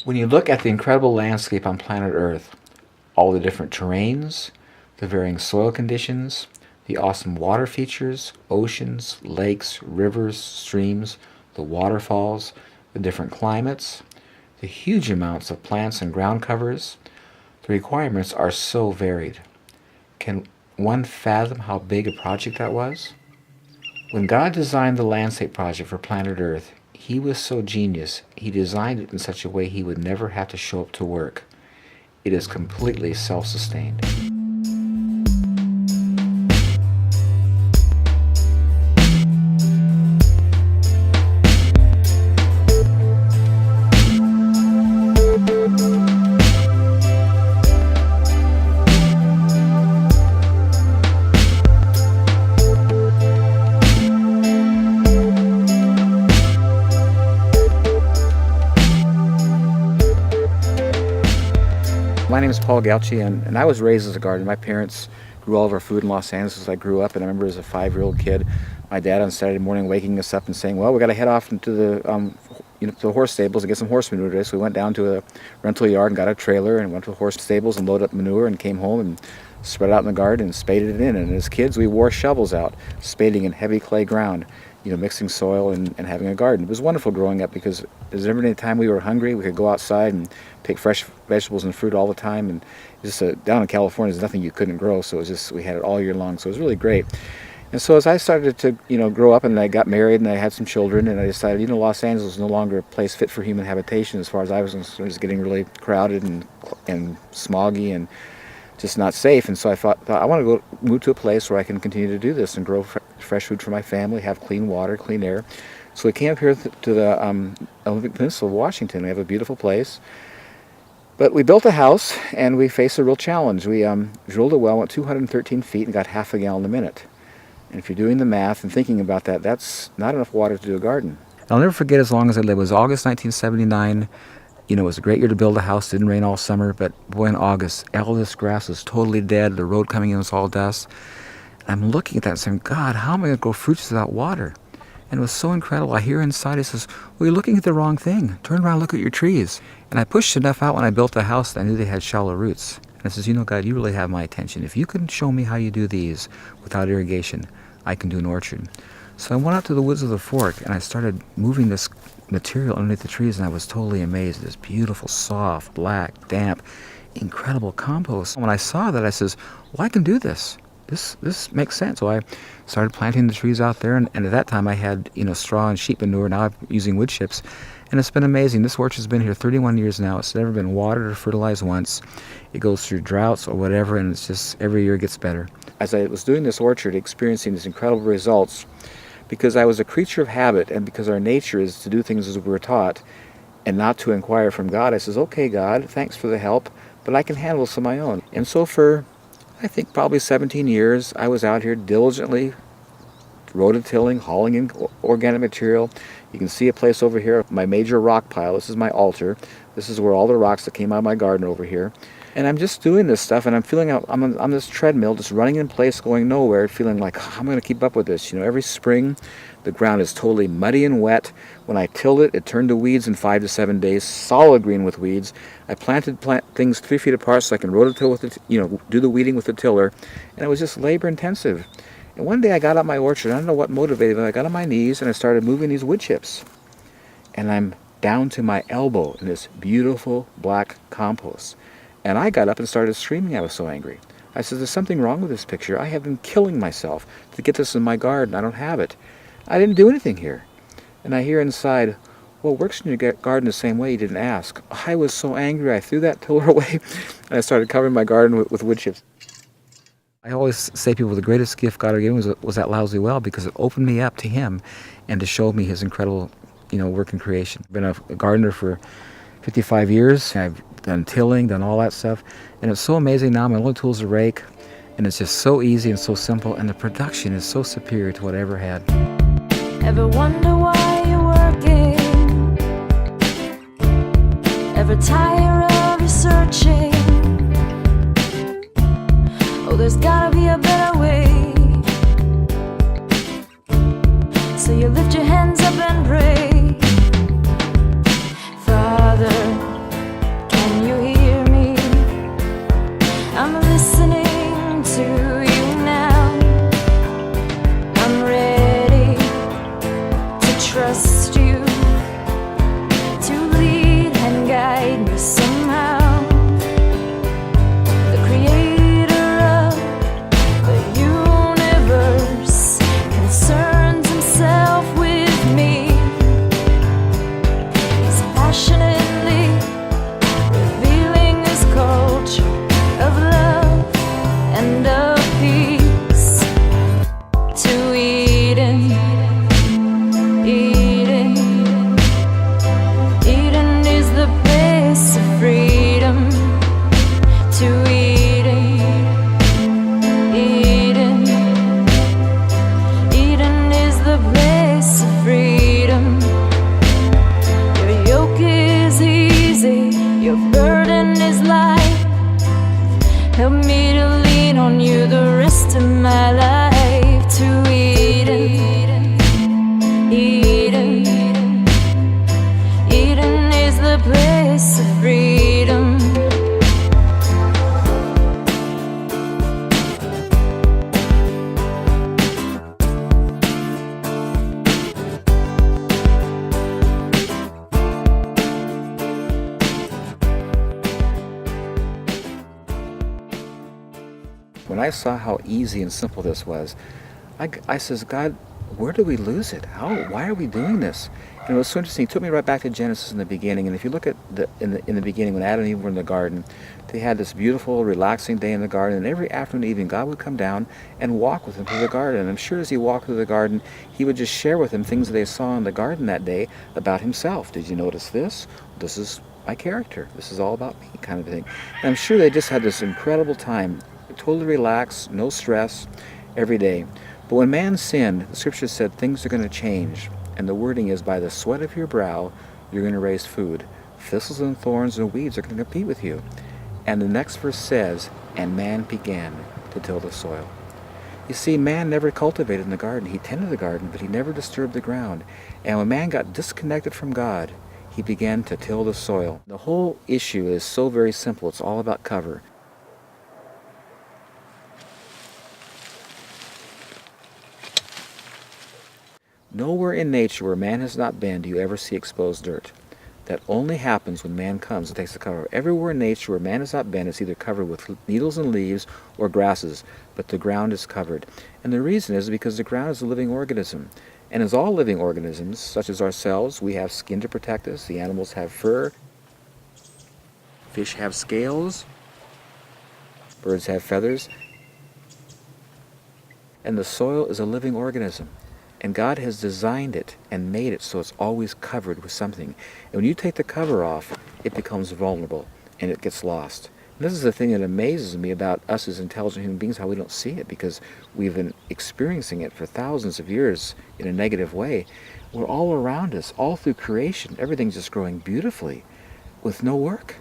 When you look at the incredible landscape on planet Earth, all the different terrains, the varying soil conditions, the awesome water features, oceans, lakes, rivers, streams, the waterfalls, the different climates, the huge amounts of plants and ground covers, the requirements are so varied. Can one fathom how big a project that was? When God designed the landscape project for planet Earth, he was so genius, he designed it in such a way he would never have to show up to work. It is completely self-sustained. My name is Paul Gauchi, and I was raised as a gardener. My parents grew all of our food in Los Angeles as I grew up, and I remember as a 5-year-old kid, my dad on Saturday morning waking us up and saying, well, we got to head off into the to the horse stables and get some horse manure today. So we went down to a rental yard and got a trailer and went to the horse stables and loaded up manure and came home and spread it out in the garden and spaded it in. And as kids, we wore shovels out, spading in heavy clay ground, mixing soil and having a garden. It was wonderful growing up because every time we were hungry, we could go outside and pick fresh vegetables and fruit all the time. And just down in California, there's nothing you couldn't grow, so it was just, we had it all year long. So it was really great. And so as I started to, grow up and I got married and I had some children and I decided, Los Angeles was no longer a place fit for human habitation as far as I was concerned. It was getting really crowded and smoggy and just not safe. And so I thought I want to move to a place where I can continue to do this and grow fresh food for my family, have clean water, clean air. So we came up here to the Olympic Peninsula of Washington. We have a beautiful place. But we built a house and we faced a real challenge. We drilled a well, went 213 feet and got half a gallon a minute. And if you're doing the math and thinking about that, that's not enough water to do a garden. I'll never forget as long as I live. It was August 1979. It was a great year to build a house. Didn't rain all summer, but boy, in August, all this grass was totally dead. The road coming in was all dust. I'm looking at that and saying, God, how am I going to grow fruits without water? And it was so incredible. I hear inside, it says, well, you're looking at the wrong thing. Turn around and look at your trees. And I pushed enough out when I built the house that I knew they had shallow roots. And I says, God, you really have my attention. If you can show me how you do these without irrigation, I can do an orchard. So I went out to the woods of the Fork and I started moving this material underneath the trees, and I was totally amazed. This beautiful, soft, black, damp, incredible compost. When I saw that, I says, well, I can do this. This makes sense. So I started planting the trees out there, and at that time I had straw and sheep manure. Now I'm using wood chips, and it's been amazing. This orchard's been here 31 years now. It's never been watered or fertilized once. It goes through droughts or whatever, and it's just every year it gets better. As I was doing this orchard, experiencing these incredible results, because I was a creature of habit, and because our nature is to do things as we were taught and not to inquire from God, I says, okay, God, thanks for the help, but I can handle this on my own. And so for, I think, probably 17 years, I was out here diligently rototilling, hauling in organic material. You can see a place over here, my major rock pile. This is my altar. This is where all the rocks that came out of my garden over here. And I'm just doing this stuff, and I'm feeling I'm on this treadmill, just running in place, going nowhere, feeling like, how am I going to keep up with this? Every spring, the ground is totally muddy and wet. When I tilled it, it turned to weeds in 5 to 7 days, solid green with weeds. I planted things 3 feet apart so I can rototill with it, do the weeding with the tiller, and it was just labor intensive. And one day I got out my orchard. I don't know what motivated me. I got on my knees and I started moving these wood chips, and I'm down to my elbow in this beautiful black compost. And I got up and started screaming. I was so angry. I said, there's something wrong with this picture. I have been killing myself to get this in my garden. I don't have it. I didn't do anything here. And I hear inside, well, it works in your garden the same way. You didn't ask. I was so angry. I threw that tiller away and I started covering my garden with wood chips. I always say to people, the greatest gift God gave me was that lousy well, because it opened me up to Him and to show me His incredible, work in creation. I've been a gardener for 55 years. I've done tilling, done all that stuff, and it's so amazing now. My only tool is a rake, and it's just so easy and so simple, and the production is so superior to what I ever had. Ever wonder why you're working? Ever tire of researching? Oh, there's gotta be a better way. So you lift your hands up and pray. Father, when I saw how easy and simple this was, I says, God, where do we lose it? Why are we doing this? And it was so interesting. He took me right back to Genesis in the beginning. And if you look at in the beginning, when Adam and Eve were in the garden, they had this beautiful, relaxing day in the garden. And every afternoon and evening, God would come down and walk with them through the garden. And I'm sure as he walked through the garden, he would just share with them things that they saw in the garden that day about himself. Did you notice this? This is my character. This is all about me, kind of thing. And I'm sure they just had this incredible time, totally relaxed, no stress, every day. But when man sinned, the scripture said things are going to change. And the wording is, by the sweat of your brow, you're going to raise food. Thistles and thorns and weeds are going to compete with you. And the next verse says, and man began to till the soil. You see, man never cultivated in the garden. He tended the garden, but he never disturbed the ground. And when man got disconnected from God, he began to till the soil. The whole issue is so very simple. It's all about cover. Nowhere in nature where man has not been do you ever see exposed dirt. That only happens when man comes and takes the cover. Everywhere in nature where man has not been, it's either covered with needles and leaves or grasses, but the ground is covered. And the reason is because the ground is a living organism. And as all living organisms, such as ourselves, we have skin to protect us. The animals have fur. Fish have scales. Birds have feathers. And the soil is a living organism. And God has designed it and made it so it's always covered with something. And when you take the cover off, it becomes vulnerable and it gets lost. And this is the thing that amazes me about us as intelligent human beings, how we don't see it, because we've been experiencing it for thousands of years in a negative way. We're all around us, all through creation. Everything's just growing beautifully with no work.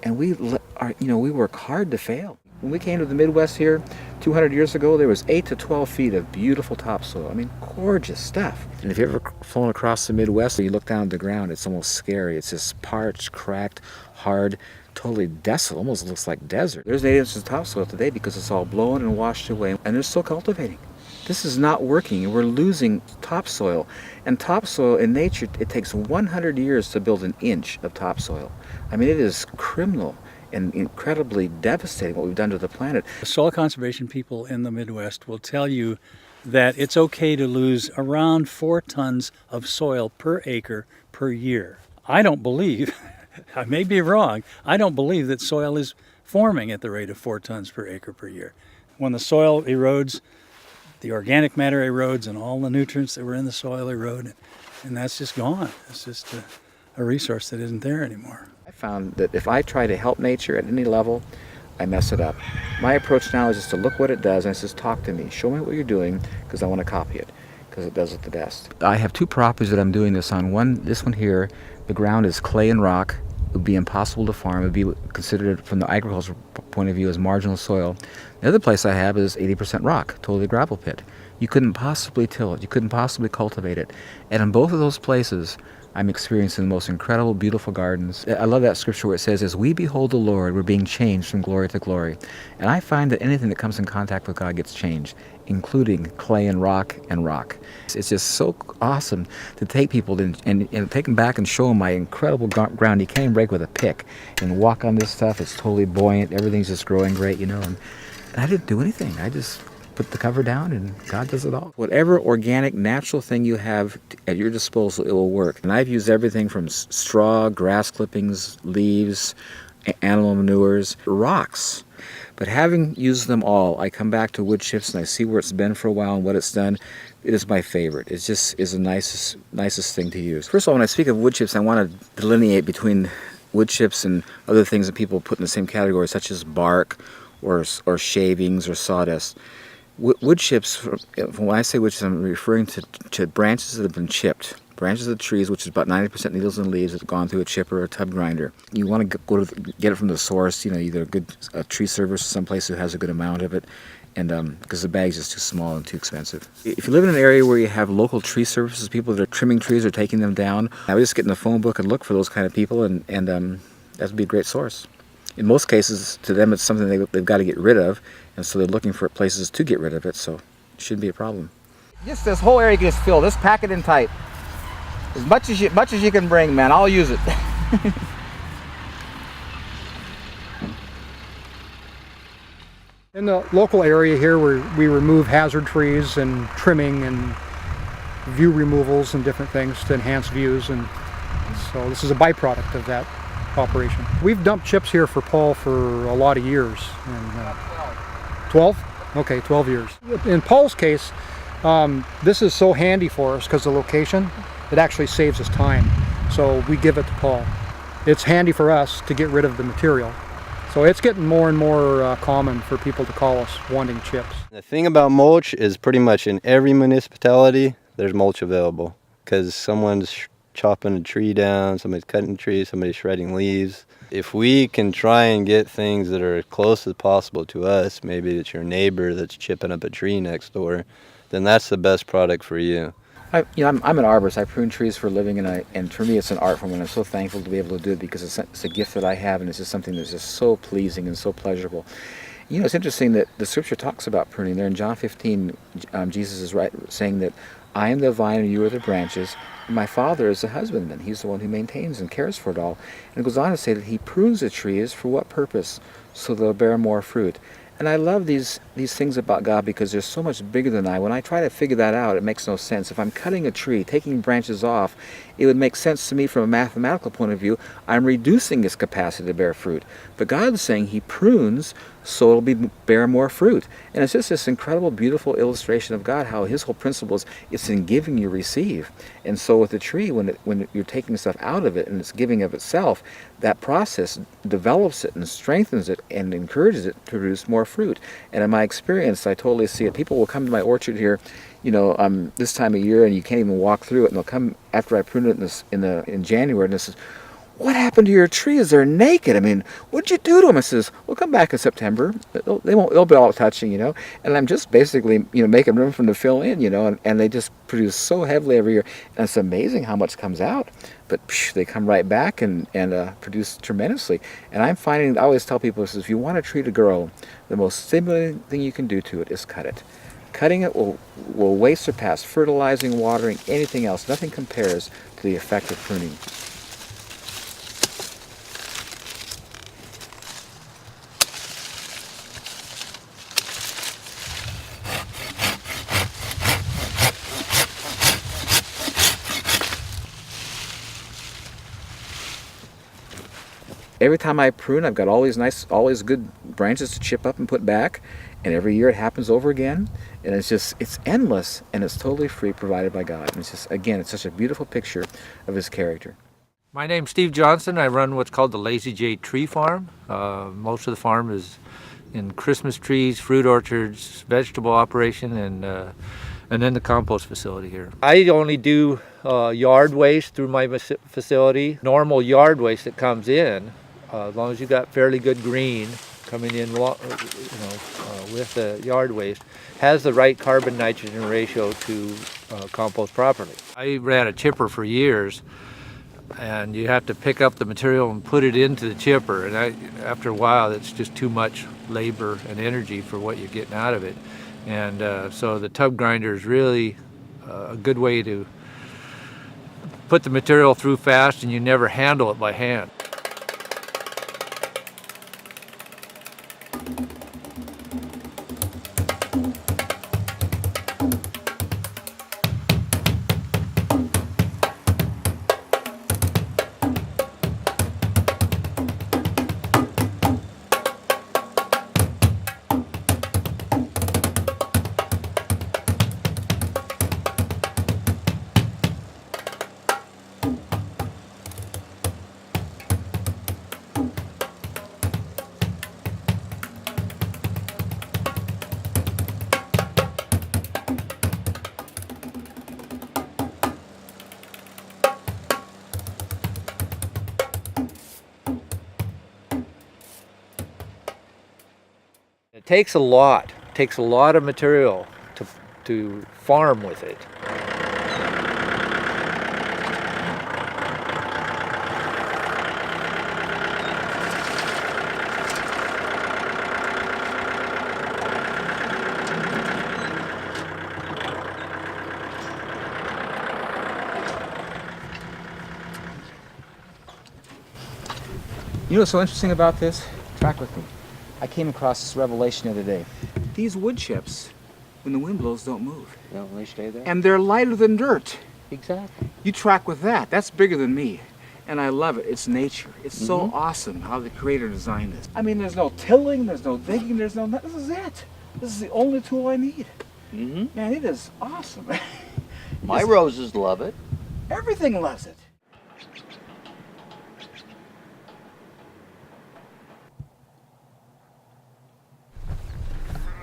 And we work hard to fail. When we came to the Midwest here 200 years ago, there was 8 to 12 feet of beautiful topsoil. I mean, gorgeous stuff. And if you've ever flown across the Midwest and you look down at the ground, it's almost scary. It's just parched, cracked, hard, totally desolate. Almost looks like desert. There's 8 inches of topsoil today because it's all blown and washed away, and they're still cultivating. This is not working, and we're losing topsoil. And topsoil in nature, it takes 100 years to build an inch of topsoil. I mean, it is criminal and incredibly devastating what we've done to the planet. Soil conservation people in the Midwest will tell you that it's okay to lose around 4 tons of soil per acre per year. I don't believe, I may be wrong, I don't believe that soil is forming at the rate of 4 tons per acre per year. When the soil erodes, the organic matter erodes and all the nutrients that were in the soil erode, and that's just gone. It's just a resource that isn't there anymore. I found that if I try to help nature at any level, I mess it up. My approach now is just to look what it does and it says, talk to me, show me what you're doing, because I want to copy it, because it does it the best. I have 2 properties that I'm doing this on. This one here, the ground is clay and rock. It would be impossible to farm. It would be considered from the agricultural point of view as marginal soil. The other place I have is 80% rock, totally gravel pit. You couldn't possibly till it. You couldn't possibly cultivate it. And in both of those places, I'm experiencing the most incredible, beautiful gardens. I love that scripture where it says, as we behold the Lord, we're being changed from glory to glory. And I find that anything that comes in contact with God gets changed, including clay and rock and rock. It's just so awesome to take people and take them back and show them my incredible ground. You can't even break with a pick and walk on this stuff. It's totally buoyant. Everything's just growing great, And I didn't do anything. I just put the cover down and God does it all. Whatever organic, natural thing you have at your disposal, it will work. And I've used everything from straw, grass clippings, leaves, animal manures, rocks. But having used them all, I come back to wood chips and I see where it's been for a while and what it's done. It is my favorite. It just is the nicest thing to use. First of all, when I speak of wood chips, I want to delineate between wood chips and other things that people put in the same category, such as bark or shavings or sawdust. Wood chips, when I say wood chips, I'm referring to branches that have been chipped. Branches of the trees, which is about 90% needles and leaves, that have gone through a chipper or a tub grinder. You want to get it from the source, either a tree service or someplace who has a good amount of it, and because the bag's just too small and too expensive. If you live in an area where you have local tree services, people that are trimming trees or taking them down, I would just get in the phone book and look for those kind of people, and that would be a great source. In most cases, to them, it's something they've got to get rid of, and so they're looking for places to get rid of it, so it shouldn't be a problem. Just this whole area gets filled. Just pack it in tight. As much as you can bring, man. I'll use it. In the local area here, we remove hazard trees and trimming and view removals and different things to enhance views, and so this is a byproduct of that operation. We've dumped chips here for Paul for a lot of years. And, 12? Okay, 12 years. In Paul's case, this is so handy for us because the location, it actually saves us time. So we give it to Paul. It's handy for us to get rid of the material. So it's getting more and more common for people to call us wanting chips. The thing about mulch is pretty much in every municipality there's mulch available because someone's chopping a tree down, somebody's cutting a tree, somebody's shredding leaves. If we can try and get things that are as close as possible to us, maybe it's your neighbor that's chipping up a tree next door, then that's the best product for you. I'm an arborist. I prune trees for a living, and for me it's an art form, and I'm so thankful to be able to do it because it's a gift that I have, and it's just something that's just so pleasing and so pleasurable. It's interesting that the scripture talks about pruning. There in John 15, Jesus is saying that I am the vine and you are the branches. And my Father is the husbandman. He's the one who maintains and cares for it all. And it goes on to say that he prunes the trees for what purpose? So they'll bear more fruit. And I love these things about God because they're so much bigger than I. When I try to figure that out, it makes no sense. If I'm cutting a tree, taking branches off, it would make sense to me from a mathematical point of view. I'm reducing its capacity to bear fruit. But God's saying he prunes so it'll bear more fruit. And it's just this incredible, beautiful illustration of God, how his whole principle is it's in giving you receive. And so with the tree, when you're taking stuff out of it and it's giving of itself, that process develops it and strengthens it and encourages it to produce more fruit. And in my experience, I totally see it. People will come to my orchard here, this time of year, and you can't even walk through it. And they'll come after I prune it in January, and they says, "What happened to your trees? They're naked. I mean, what'd you do to them?" I says, "Well, come back in September. They'll be all touching, And I'm just basically, making room for them to fill in, and they just produce so heavily every year. And it's amazing how much comes out. But they come right back and produce tremendously. And I'm finding, I always tell people, if you want a tree to grow, the most stimulating thing you can do to it is cut it. Cutting it will way surpass fertilizing, watering, anything else. Nothing compares to the effect of pruning. Every time I prune, I've got all these good branches to chip up and put back, and every year it happens over again, and it's endless, and it's totally free, provided by God. And it's just, again, it's such a beautiful picture of his character. My name's Steve Johnson. I run what's called the Lazy J Tree Farm. Most of the farm is in Christmas trees, fruit orchards, vegetable operation, and then the compost facility here. I only do yard waste through my facility. Normal yard waste that comes in, as long as you got fairly good green coming in, with the yard waste, has the right carbon nitrogen ratio to compost properly. I ran a chipper for years, and you have to pick up the material and put it into the chipper, and after a while it's just too much labor and energy for what you're getting out of it. And so the tub grinder is really a good way to put the material through fast, and you never handle it by hand. It takes a lot. It takes a lot of material to farm with it. You know what's so interesting about this? Track with me. I came across this revelation the other day. These wood chips, when the wind blows, don't move. No, they stay there. And they're lighter than dirt. Exactly. You track with that. That's bigger than me. And I love it. It's nature. It's so awesome how the creator designed this. I mean, there's no tilling, there's no digging, there's no... This is it. This is the only tool I need. Mm-hmm. Man, it is awesome. My roses love it. Everything loves it.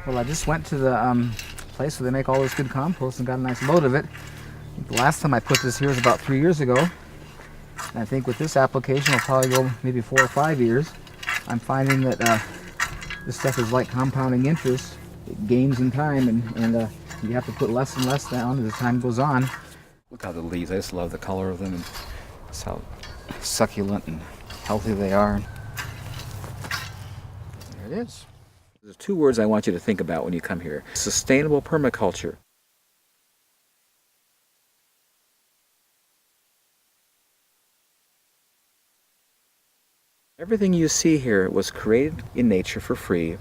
Well, I just went to the place where they make all this good compost and got a nice load of it. I think the last time I put this here was about 3 years ago. And I think with this application, it'll probably go maybe 4 or 5 years. I'm finding that this stuff is like compounding interest. It gains in time, and you have to put less and less down as time goes on. Look how the leaves, I just love the color of them, and just how succulent and healthy they are. There it is. There's 2 words I want you to think about when you come here. Sustainable permaculture. Everything you see here was created in nature for free,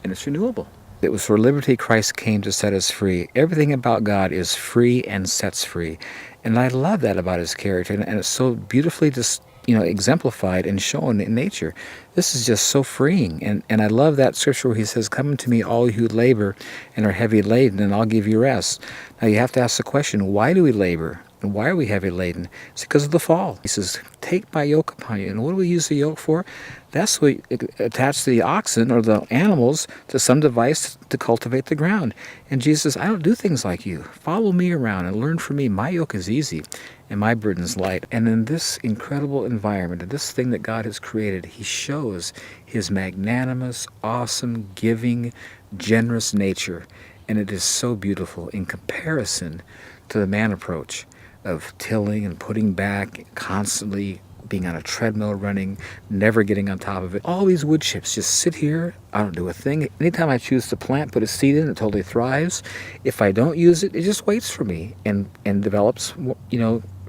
and it's renewable. It was for liberty Christ came to set us free. Everything about God is free and sets free. And I love that about his character, and it's so beautifully just, exemplified and shown in nature. This is just so freeing. And I love that scripture where he says, "Come to me, all you who labor and are heavy laden, and I'll give you rest." Now you have to ask the question, why do we labor? And why are we heavy laden? It's because of the fall. He says, "Take my yoke upon you." And what do we use the yoke for? That's what attach the oxen or the animals to some device to cultivate the ground. And Jesus says, "I don't do things like you. Follow me around and learn from me. My yoke is easy and my burden's light." And in this incredible environment, this thing that God has created, he shows his magnanimous, awesome, giving, generous nature. And it is so beautiful in comparison to the man approach of tilling and putting back, constantly being on a treadmill running, never getting on top of it. All these wood chips just sit here. I don't do a thing. Anytime I choose to plant, put a seed in, it totally thrives. If I don't use it, it just waits for me and develops,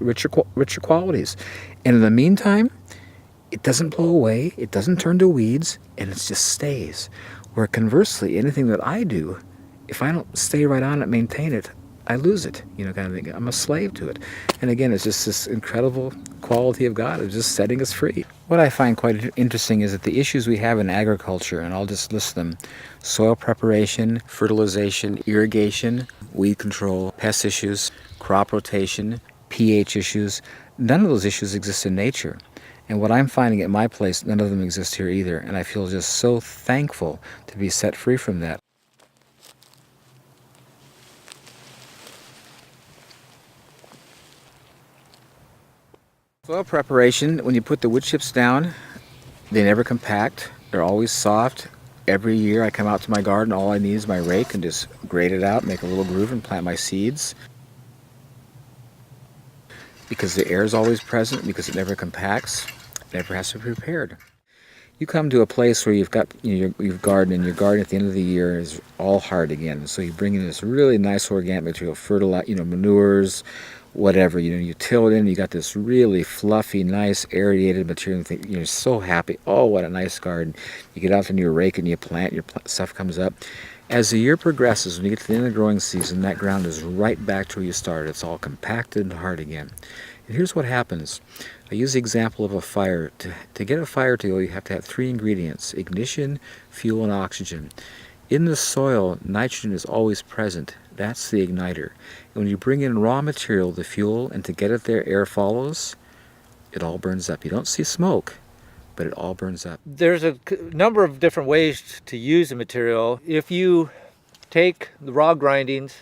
richer qualities. And in the meantime, it doesn't blow away, it doesn't turn to weeds, and it just stays. Where conversely, anything that I do, if I don't stay right on it, maintain it, I lose it, kind of thing. I'm a slave to it. And again, it's just this incredible quality of God of just setting us free. What I find quite interesting is that the issues we have in agriculture, and I'll just list them: soil preparation, fertilization, irrigation, weed control, pest issues, crop rotation, pH issues, none of those issues exist in nature. And what I'm finding at my place, none of them exist here either. And I feel just so thankful to be set free from that. Soil preparation, when you put the wood chips down, they never compact. They're always soft. Every year I come out to my garden, all I need is my rake and just grate it out, make a little groove and plant my seeds. Because the air is always present, because it never compacts, it never has to be prepared. You come to a place where you've got you've gardened, and your garden at the end of the year is all hard again. So you bring in this really nice organic material, fertilizer, manures, whatever, you till it in, you got this really fluffy, nice, aerated material. You're so happy. Oh, what a nice garden. You get out and you rake and you plant, your stuff comes up. As the year progresses, when you get to the end of the growing season, that ground is right back to where you started. It's all compacted and hard again. And here's what happens. I use the example of a fire. To get a fire to go, you have to have 3 ingredients: ignition, fuel, and oxygen. In the soil, nitrogen is always present. That's the igniter. And when you bring in raw material, the fuel, and to get it there, air follows, it all burns up. You don't see smoke, but it all burns up. There's a number of different ways to use the material. If you take the raw grindings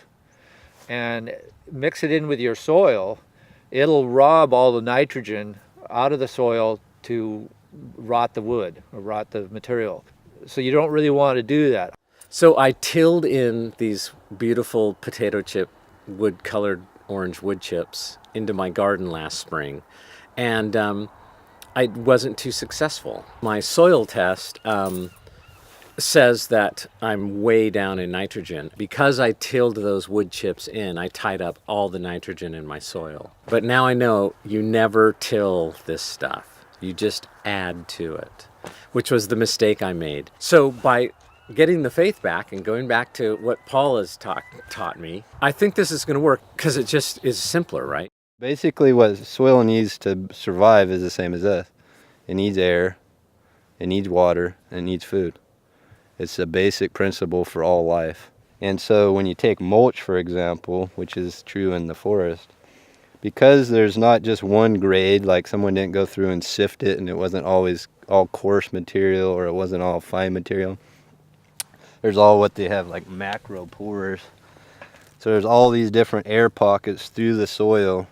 and mix it in with your soil, it'll rob all the nitrogen out of the soil to rot the wood or rot the material. So you don't really want to do that. So I tilled in these beautiful potato chip, wood-colored orange wood chips into my garden last spring, and I wasn't too successful. My soil test says that I'm way down in nitrogen. Because I tilled those wood chips in, I tied up all the nitrogen in my soil. But now I know you never till this stuff. You just add to it. which was the mistake I made. So by getting the faith back and going back to what Paul has taught me, I think this is going to work because it just is simpler, right? Basically, what soil needs to survive is the same as us. It needs air, it needs water, and it needs food. It's a basic principle for all life. And so when you take mulch, for example, which is true in the forest, because there's not just one grade, like someone didn't go through and sift it and it wasn't always all coarse material or it wasn't all fine material. There's all what they have like macro pores. So there's all these different air pockets through the soil.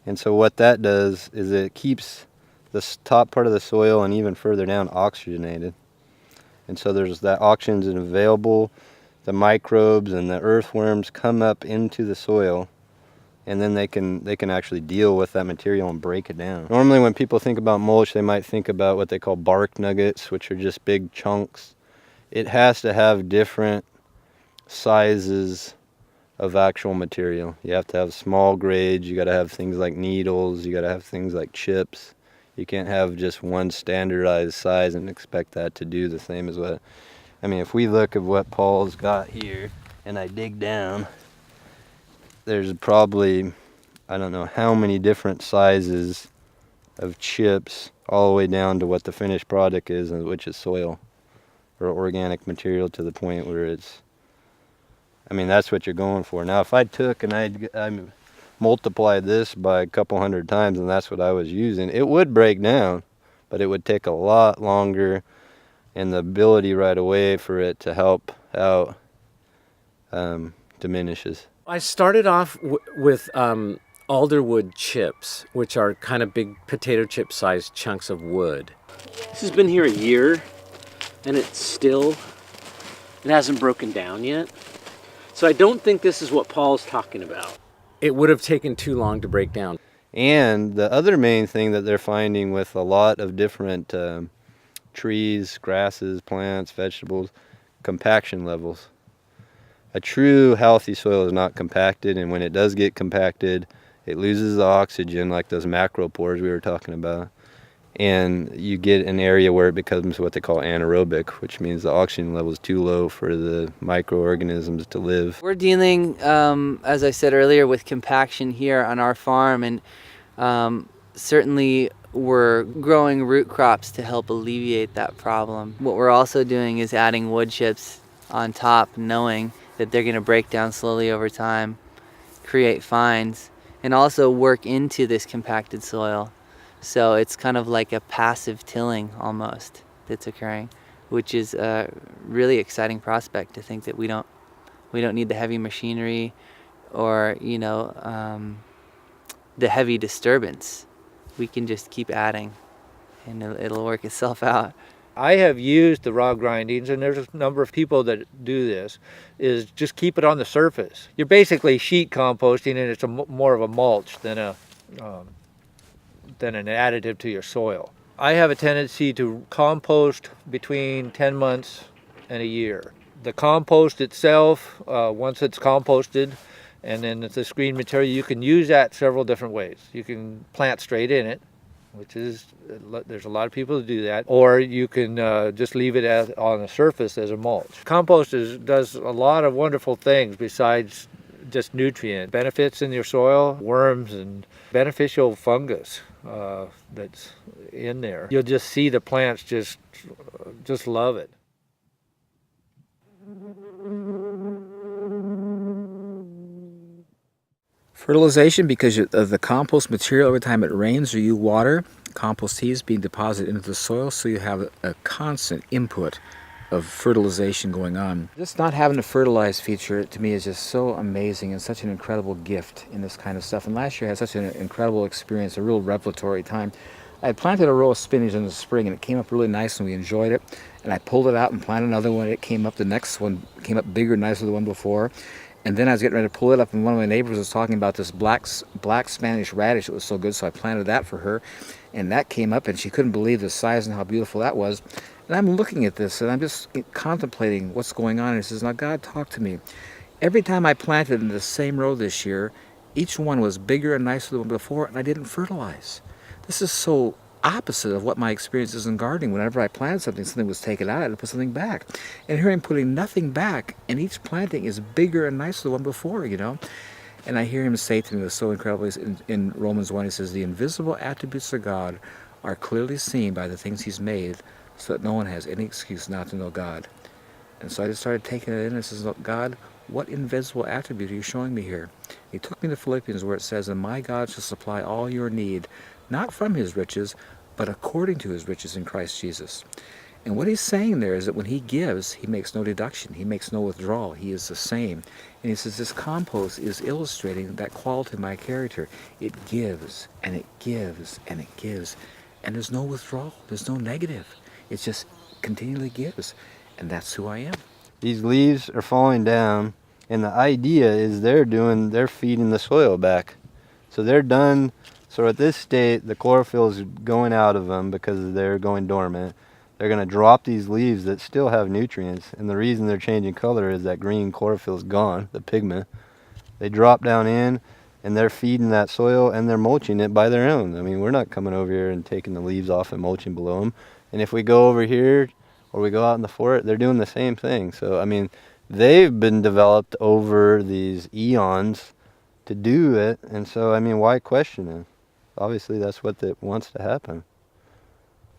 And so what that does is it keeps the top part of the soil and even further down oxygenated. And so there's that oxygen available, the microbes and the earthworms come up into the soil, and then they can actually deal with that material and break it down. Normally when people think about mulch, they might think about what they call bark nuggets, which are just big chunks. It has to have different sizes of actual material. You have to have small grades, you got to have things like needles, you got to have things like chips. You can't have just one standardized size and expect that to do the same as what, I mean, if we look at what Paul's got here and I dig down, there's probably, I don't know how many different sizes of chips all the way down to what the finished product is, which is soil or organic material to the point where it's, I mean, that's what you're going for. Now, if I took and I multiplied this by a couple hundred times and that's what I was using, it would break down, but it would take a lot longer, and the ability right away for it to help out diminishes. I started off with alderwood chips, which are kind of big potato chip sized chunks of wood. This has been here a year, and it hasn't broken down yet. So I don't think this is what Paul's talking about. It would have taken too long to break down. And the other main thing that they're finding with a lot of different trees, grasses, plants, vegetables, compaction levels. A true healthy soil is not compacted, and when it does get compacted, it loses the oxygen, like those macro pores we were talking about. And you get an area where it becomes what they call anaerobic, which means the oxygen level is too low for the microorganisms to live. We're dealing, as I said earlier, with compaction here on our farm, and certainly we're growing root crops to help alleviate that problem. What we're also doing is adding wood chips on top, knowing that they're going to break down slowly over time, create fines, and also work into this compacted soil. So it's kind of like a passive tilling almost that's occurring, which is a really exciting prospect to think that we don't need the heavy machinery or the heavy disturbance. We can just keep adding and it'll work itself out. I have used the raw grindings, and there's a number of people that do this, is just keep it on the surface. You're basically sheet composting, and it's more of a mulch than an additive to your soil. I have a tendency to compost between 10 months and a year. The compost itself, once it's composted, and then the screen material, you can use that several different ways. You can plant straight in it, which is, there's a lot of people that do that, or you can just leave it on the surface as a mulch. Compost does a lot of wonderful things besides just nutrient benefits in your soil, worms and beneficial fungus that's in there. You'll just see the plants just love it. Fertilization, because of the compost material, every time it rains or you water, compost tea is being deposited into the soil, so you have a constant input of fertilization going on. Just not having a fertilized feature, to me, is just so amazing and such an incredible gift in this kind of stuff. And last year I had such an incredible experience, a real revelatory time. I had planted a row of spinach in the spring, and it came up really nice, and we enjoyed it. And I pulled it out and planted another one. It came up, the next one came up bigger and nicer than the one before. And then I was getting ready to pull it up, and one of my neighbors was talking about this black Spanish radish that was so good, so I planted that for her. And that came up, and she couldn't believe the size and how beautiful that was. And I'm looking at this, and I'm just contemplating what's going on. And he says, now God, talk to me. Every time I planted in the same row this year, each one was bigger and nicer than the one before, and I didn't fertilize. This is so opposite of what my experience is in gardening. Whenever I planted something was taken out, I had to put something back. And here I'm putting nothing back, and each planting is bigger and nicer than the one before, you know. And I hear him say to me, it was so incredible, in Romans 1, he says, the invisible attributes of God are clearly seen by the things he's made, so that no one has any excuse not to know God. And so I just started taking it in and says, look, God, what invisible attribute are you showing me here? He took me to Philippians where it says, and my God shall supply all your need, not from his riches, but according to his riches in Christ Jesus. And what he's saying there is that when he gives, he makes no deduction. He makes no withdrawal. He is the same. And he says this compost is illustrating that quality of my character. It gives, and it gives, and it gives. And there's no withdrawal. There's no negative. It just continually gives. And that's who I am. These leaves are falling down, and the idea is they're feeding the soil back. So they're done. So at this state, the chlorophyll is going out of them because they're going dormant. They're going to drop these leaves that still have nutrients, and the reason they're changing color is that green chlorophyll is gone, the pigment. They drop down in, and they're feeding that soil, and they're mulching it by their own. I mean, we're not coming over here and taking the leaves off and mulching below them. And if we go over here, or we go out in the forest, they're doing the same thing. So, I mean, they've been developed over these eons to do it, and so, I mean, why question it? Obviously, that's what wants to happen.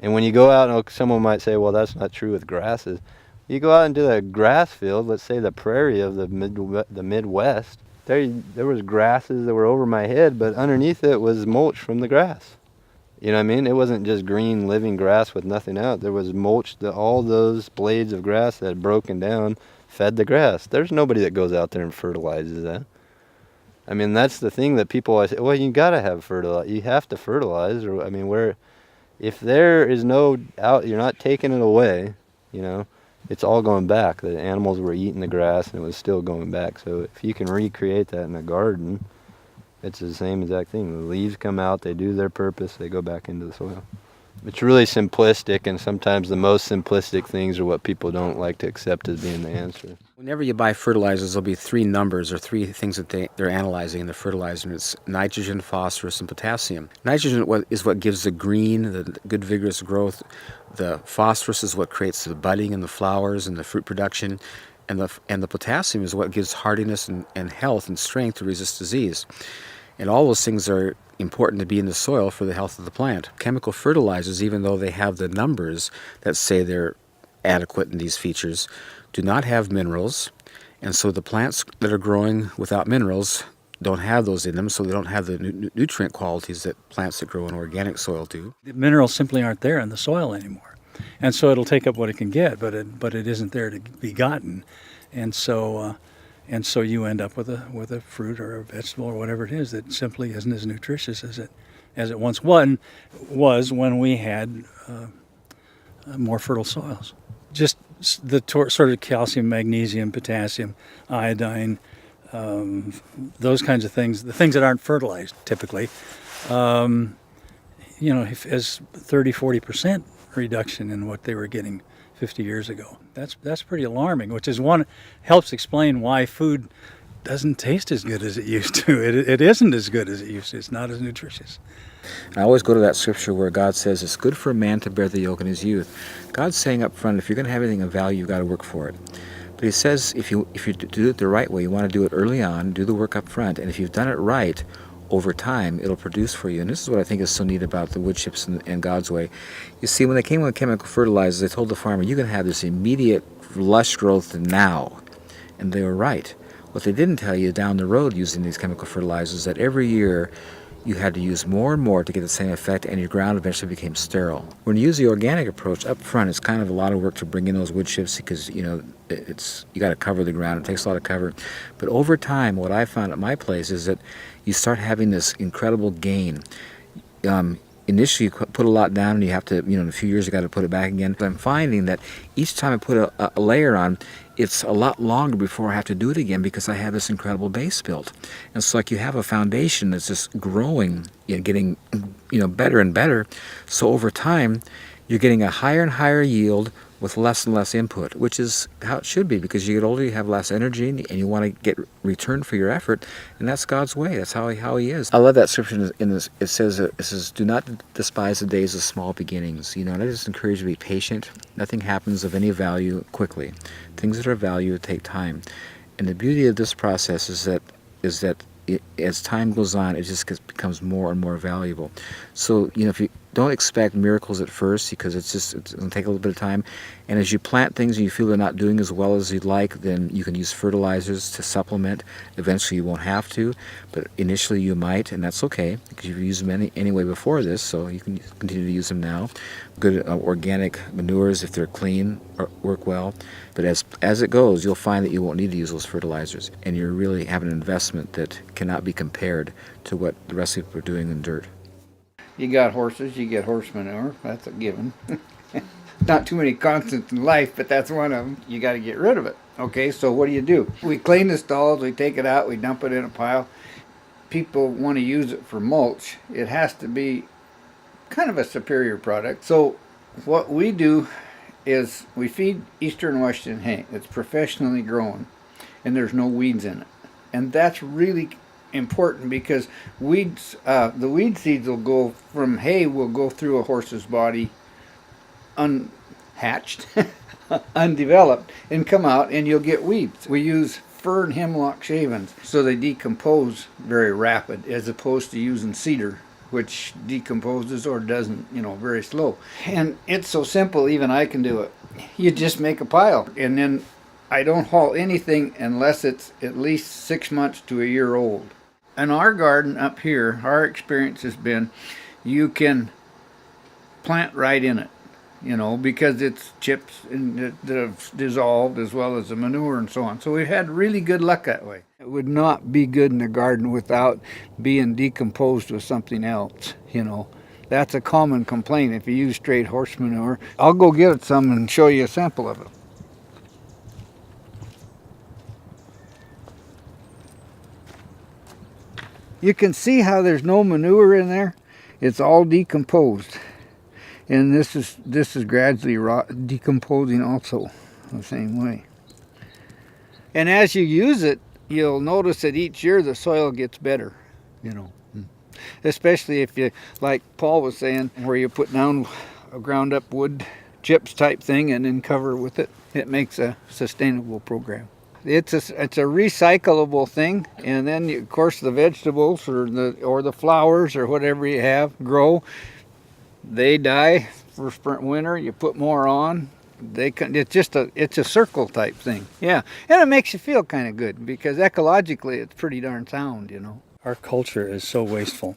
And when you go out, and someone might say, well, that's not true with grasses. You go out into the grass field, let's say the prairie of the Midwest, there was grasses that were over my head, but underneath it was mulch from the grass. You know what I mean? It wasn't just green living grass with nothing out. There was mulch, all those blades of grass that had broken down fed the grass. There's nobody that goes out there and fertilizes that. I mean, that's the thing that people always say, well, you got to have fertilizer. You have to fertilize. Or I mean, if there is no out, you're not taking it away, you know, it's all going back. The animals were eating the grass and it was still going back. So if you can recreate that in a garden, it's the same exact thing. The leaves come out, they do their purpose, they go back into the soil. It's really simplistic, and sometimes the most simplistic things are what people don't like to accept as being the answer. Whenever you buy fertilizers, there'll be three numbers or three things that they're analyzing in the fertilizer. It's nitrogen, phosphorus, and potassium. Nitrogen is what gives the green, the good vigorous growth. The phosphorus is what creates the budding and the flowers and the fruit production. And the potassium is what gives hardiness and health and strength to resist disease. And all those things are important to be in the soil for the health of the plant. Chemical fertilizers, even though they have the numbers that say they're adequate in these features, do not have minerals. And so the plants that are growing without minerals don't have those in them, so they don't have the nutrient qualities that plants that grow in organic soil do. The minerals simply aren't there in the soil anymore. And so it'll take up what it can get, but it isn't there to be gotten. And so you end up with a fruit or a vegetable or whatever it is that simply isn't as nutritious as it once was when we had more fertile soils. Just the sort of calcium, magnesium, potassium, iodine, those kinds of things, the things that aren't fertilized typically, as 30-40% reduction in what they were getting 50 years ago. That's pretty alarming, which is helps explain why food doesn't taste as good as it used to. It isn't as good as it used to. It's not as nutritious. I always go to that scripture where God says it's good for a man to bear the yoke in his youth. God's saying up front, if you're going to have anything of value, you've got to work for it. But he says if you do it the right way, you want to do it early on, do the work up front, and if you've done it right, over time, it'll produce for you. And this is what I think is so neat about the wood chips and God's way. You see, when they came with chemical fertilizers, they told the farmer, you can have this immediate lush growth now. And they were right. What they didn't tell you down the road using these chemical fertilizers, that every year you had to use more and more to get the same effect, and your ground eventually became sterile. When you use the organic approach up front, it's kind of a lot of work to bring in those wood chips because, you got to cover the ground. It takes a lot of cover. But over time, what I found at my place is that you start having this incredible gain. Initially, you put a lot down, and you have to, in a few years, you got to put it back again. But I'm finding that each time I put a layer on, it's a lot longer before I have to do it again because I have this incredible base built. And it's like you have a foundation that's just growing, getting, better and better. So over time, you're getting a higher and higher yield, with less and less input, which is how it should be, because you get older, you have less energy, and you want to get return for your effort, and that's God's way. That's how he is. I love that scripture in this. It says, "Do not despise the days of small beginnings." And I just encourage you to be patient. Nothing happens of any value quickly. Things that are of value take time, and the beauty of this process is that as time goes on, it just becomes more and more valuable. So, if you don't expect miracles at first, because it's going to take a little bit of time. And as you plant things and you feel they're not doing as well as you'd like, then you can use fertilizers to supplement. Eventually you won't have to, but initially you might, and that's okay, because you've used them anyway before this, so you can continue to use them now. Good organic manures, if they're clean, work well. But as it goes, you'll find that you won't need to use those fertilizers, and you really have an investment that cannot be compared to what the rest of people are doing in dirt. You got horses, you get horse manure. That's a given. Not too many constants in life, but that's one of them. You got to get rid of it. Okay, so what do? We clean the stalls, we take it out, we dump it in a pile. People want to use it for mulch. It has to be kind of a superior product. So what we do is we feed Eastern Western hay. It's professionally grown, and there's no weeds in it. And that's really important, because the weed seeds will go from hay, will go through a horse's body unhatched, undeveloped, and come out, and you'll get weeds. We use fir and hemlock shavings, so they decompose very rapid, as opposed to using cedar, which decomposes or doesn't, very slow. And it's so simple, even I can do it. You just make a pile, and then I don't haul anything unless it's at least 6 months to a year old. In our garden up here, our experience has been you can plant right in it, because it's chips that have dissolved, as well as the manure and so on. So we've had really good luck that way. It would not be good in the garden without being decomposed with something else, That's a common complaint if you use straight horse manure. I'll go get some and show you a sample of it. You can see how there's no manure in there. It's all decomposed, and this is gradually decomposing also the same way. And as you use it, you'll notice that each year the soil gets better, especially if you, like Paul was saying, where you put down a ground up wood chips type thing and then cover with it. It makes a sustainable program. It's a recyclable thing, and then of course the vegetables or the flowers or whatever you have grow. They die for winter. You put more on. It's a circle type thing. Yeah, and it makes you feel kind of good, because ecologically it's pretty darn sound, Our culture is so wasteful,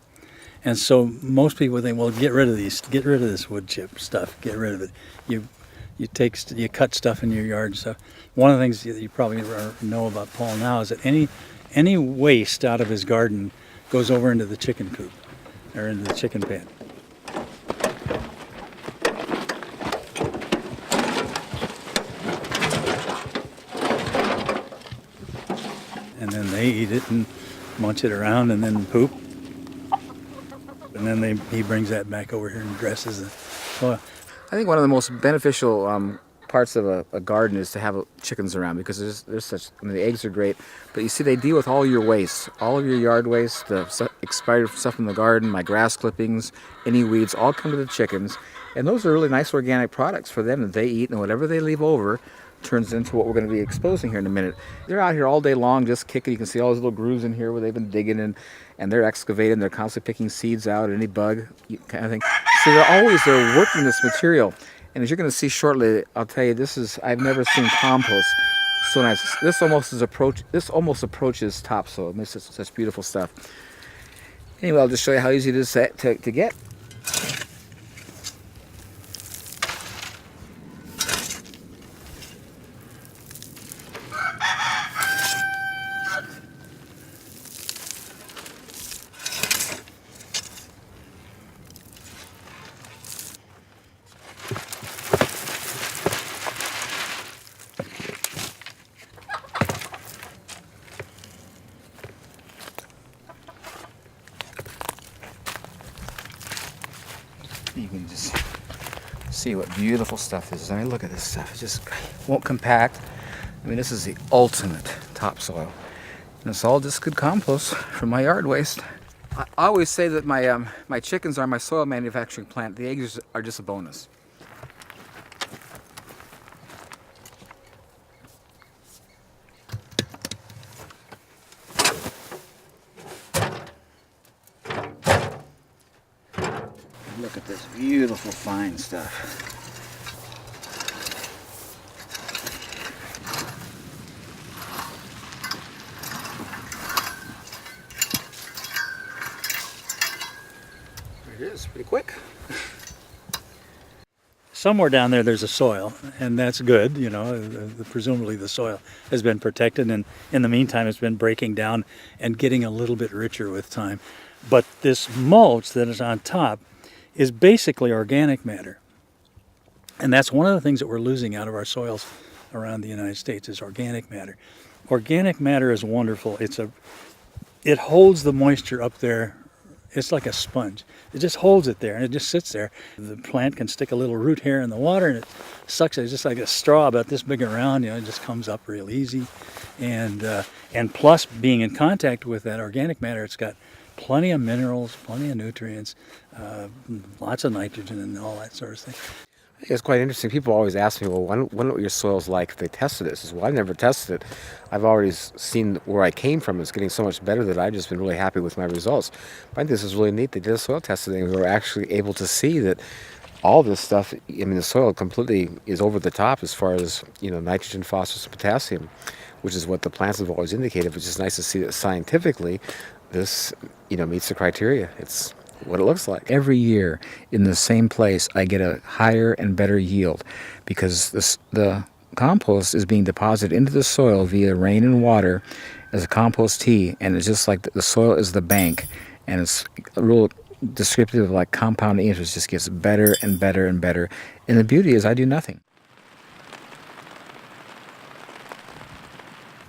and so most people think, well, get rid of this wood chip stuff, get rid of it. You cut stuff in your yard and stuff. One of the things that you probably know about Paul now is that any waste out of his garden goes over into the chicken coop or into the chicken pen. And then they eat it and munch it around and then poop. And then he brings that back over here and dresses it. So, I think one of the most beneficial parts of a garden is to have chickens around, because the eggs are great, but you see they deal with all your waste, all of your yard waste, the expired stuff in the garden, my grass clippings, any weeds, all come to the chickens, and those are really nice organic products for them that they eat, and whatever they leave over turns into what we're going to be exposing here in a minute. They're out here all day long just kicking. You can see all those little grooves in here where they've been digging, and they're excavating. They're constantly picking seeds out, any bug kind of thing. So they're working this material. And as you're going to see shortly, I'll tell you, I've never seen compost so nice. This almost approaches topsoil. This is such beautiful stuff. Anyway, I'll just show you how easy it is to get. You can just See what beautiful stuff this is. I mean, look at this stuff. It just won't compact. I mean, this is the ultimate topsoil. And it's all just good compost from my yard waste. I always say that my chickens are my soil manufacturing plant. The eggs are just a bonus. Look at this beautiful fine stuff. There it is, pretty quick. Somewhere down there there's a soil, and that's good. You know, presumably the soil has been protected, and in the meantime it's been breaking down and getting a little bit richer with time. But this mulch that is on top is basically organic matter. And that's one of the things that we're losing out of our soils around the United States is organic matter. Organic matter is wonderful. It holds the moisture up there. It's like a sponge. It just holds it there and it just sits there. The plant can stick a little root hair in the water and it sucks it. It's just like a straw about this big around, you know, it just comes up real easy. And plus being in contact with that organic matter, it's got plenty of minerals, plenty of nutrients, lots of nitrogen and all that sort of thing. It's quite interesting. People always ask me, well, what your soil's like if they tested this? I said, well, I've never tested it. I've already seen where I came from. It's getting so much better that I've just been really happy with my results. I think this is really neat. They did a soil testing and we were actually able to see that all this stuff, I mean, the soil completely is over the top as far as, you know, nitrogen, phosphorus, and potassium, which is what the plants have always indicated. It's just nice to see that scientifically this, you know, meets the criteria. It's what it looks like. Every year in the same place I get a higher and better yield because the compost is being deposited into the soil via rain and water as a compost tea, and it's just like the soil is the bank, and it's a real descriptive of like compounding interest. Just gets better and better and better, and the beauty is I do nothing.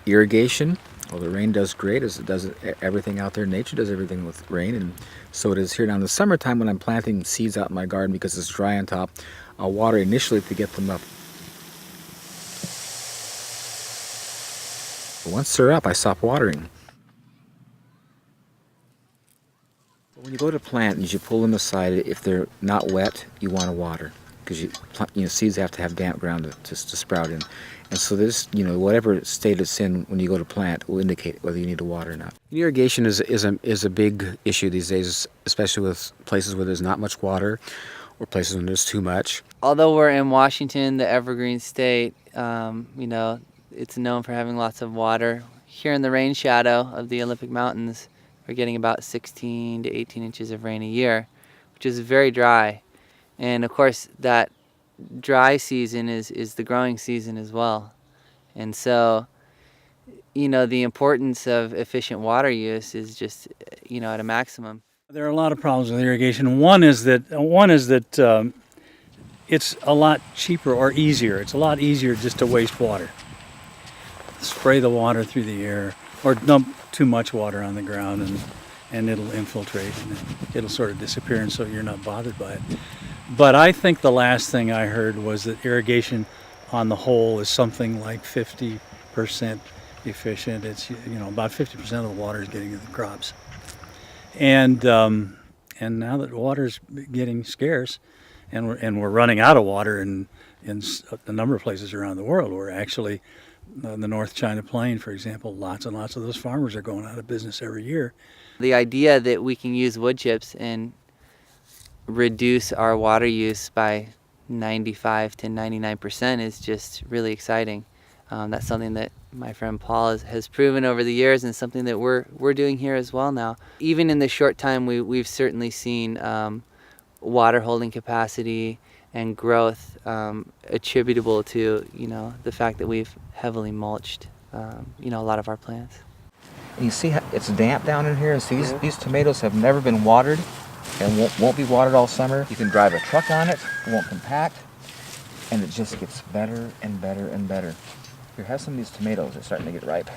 Irrigation, well, the rain does great, as it does everything out there. Nature does everything with rain, and so it is here. Now in the summertime when I'm planting seeds out in my garden because it's dry on top, I'll water initially to get them up. But once they're up, I stop watering. But when you go to plant and you pull them aside, if they're not wet, you want to water because seeds have to have damp ground to sprout in. And so this, you know, whatever state it's in when you go to plant will indicate whether you need to water or not. Irrigation is a big issue these days, especially with places where there's not much water or places when there's too much. Although we're in Washington, the evergreen state, you know, it's known for having lots of water. Here in the rain shadow of the Olympic Mountains, we're getting about 16 to 18 inches of rain a year, which is very dry. And of course, that dry season is the growing season as well. And so, you know, the importance of efficient water use is just, you know, at a maximum. There are a lot of problems with irrigation. One is that it's a lot cheaper or easier. It's a lot easier just to waste water. Spray the water through the air or dump too much water on the ground and it'll infiltrate and it'll sort of disappear, and so you're not bothered by it. But I think the last thing I heard was that irrigation on the whole is something like 50% efficient. It's, you know, about 50% of the water is getting to the crops. And now that water is getting scarce and we're running out of water in a number of places around the world, we're actually, the North China Plain, for example, lots and lots of those farmers are going out of business every year. The idea that we can use wood chips and reduce our water use by 95 to 99% is just really exciting. That's something that my friend Paul has proven over the years, and something that we're doing here as well now. Even in the short time we've certainly seen water holding capacity and growth attributable to, you know, the fact that we've heavily mulched, you know, a lot of our plants. And you see how it's damp down in here, and see these tomatoes have never been watered and won't be watered all summer. You can drive a truck on it, it won't compact, and it just gets better and better and better. Here, have some of these tomatoes, they're starting to get ripe.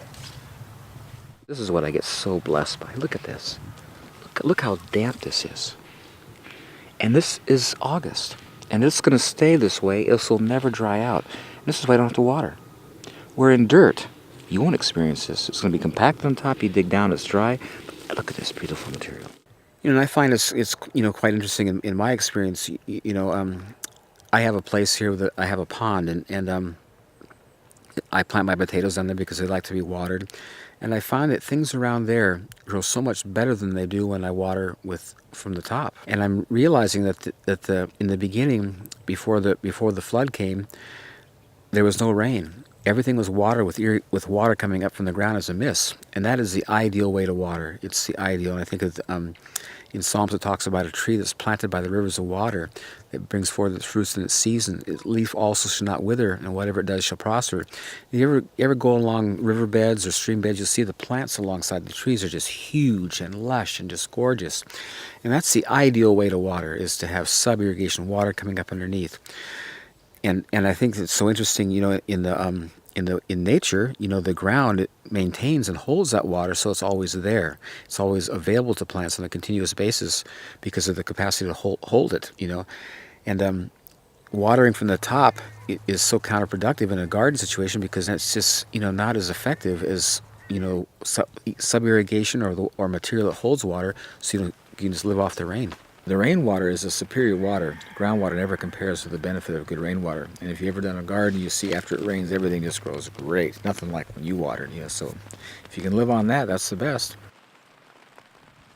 This is what I get so blessed by. Look at this. Look how damp this is. And this is August. And it's going to stay this way. This will never dry out. And this is why I don't have to water. Where in dirt, you won't experience this. It's going to be compacted on top. You dig down, it's dry. But look at this beautiful material. And I find it's quite interesting in my experience. I have a place here that I have a pond, and I plant my potatoes down there because they like to be watered. And I find that things around there grow so much better than they do when I water from the top. And I'm realizing that in the beginning, before the flood came, there was no rain. Everything was water with water coming up from the ground as a mist, and that is the ideal way to water. It's the ideal, and I think in Psalms it talks about a tree that's planted by the rivers of water that brings forth its fruits in its season. Its leaf also shall not wither, and whatever it does shall prosper. You ever go along riverbeds or stream beds, you'll see the plants alongside the trees are just huge and lush and just gorgeous. And that's the ideal way to water, is to have sub-irrigation water coming up underneath. And I think it's so interesting, in nature, the ground, it maintains and holds that water, so it's always there. It's always available to plants on a continuous basis because of the capacity to hold it, And watering from the top is so counterproductive in a garden situation because that's just, not as effective as, sub-irrigation or material that holds water, so you can just live off the rain. The rainwater is a superior water. Groundwater never compares to the benefit of good rainwater. And if you've ever done a garden, you see after it rains, everything just grows great. Nothing like when you watered. So if you can live on that, that's the best.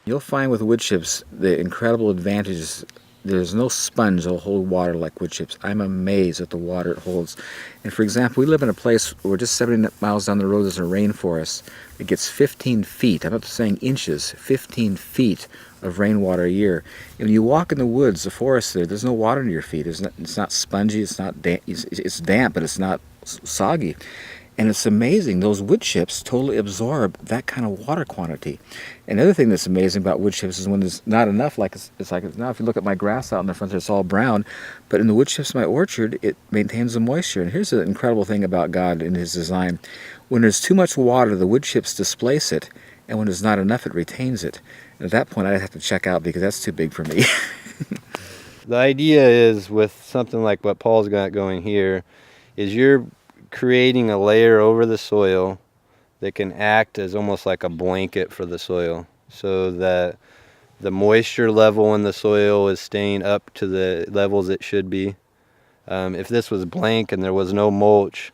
You'll find with wood chips the incredible advantages. There's no sponge that'll hold water like wood chips. I'm amazed at the water it holds. And for example, we live in a place where just 70 miles down the road there's a rainforest. It gets 15 feet, I'm not saying inches, 15 feet of rainwater a year. And when you walk in the woods, the forest there's no water near your feet. It's not spongy, it's not damp, it's damp, but it's not soggy. And it's amazing, those wood chips totally absorb that kind of water quantity. Another thing that's amazing about wood chips is when there's not enough, like it's like now if you look at my grass out in the front there, it's all brown, but in the wood chips in my orchard, it maintains the moisture. And here's the incredible thing about God in His design. When there's too much water, the wood chips displace it, and when there's not enough, it retains it. And at that point, I'd have to check out because that's too big for me. The idea is with something like what Paul's got going here, is you're creating a layer over the soil that can act as almost like a blanket for the soil, so that the moisture level in the soil is staying up to the levels it should be. If this was blank and there was no mulch,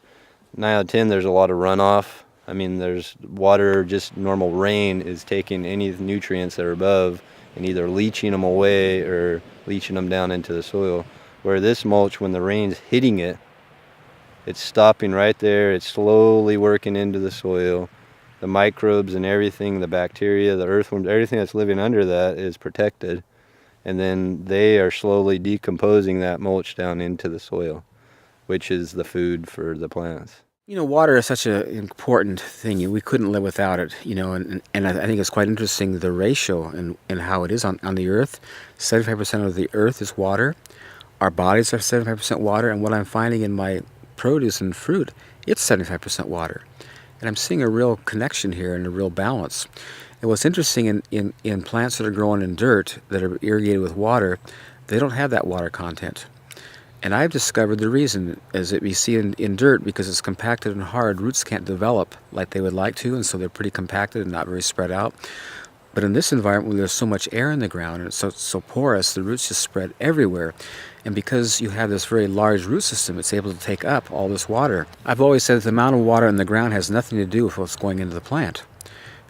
9 out of 10 there's a lot of runoff. I mean, there's water, just normal rain is taking any nutrients that are above and either leaching them away or leaching them down into the soil. Where this mulch, when the rain's hitting it, it's stopping right there. It's slowly working into the soil. The microbes and everything, the bacteria, the earthworms, everything that's living under that is protected. And then they are slowly decomposing that mulch down into the soil, which is the food for the plants. Water is such an important thing. We couldn't live without it, and I think it's quite interesting, the ratio and how it is on the earth. 75% of the earth is water. Our bodies are 75% water, and what I'm finding in my produce and fruit, it's 75% water. And I'm seeing a real connection here and a real balance. And what's interesting in plants that are growing in dirt, that are irrigated with water, they don't have that water content. And I've discovered the reason is that we see in dirt, because it's compacted and hard, roots can't develop like they would like to, and so they're pretty compacted and not very spread out. But in this environment where there's so much air in the ground and it's so porous, the roots just spread everywhere. And because you have this very large root system, it's able to take up all this water. I've always said that the amount of water in the ground has nothing to do with what's going into the plant.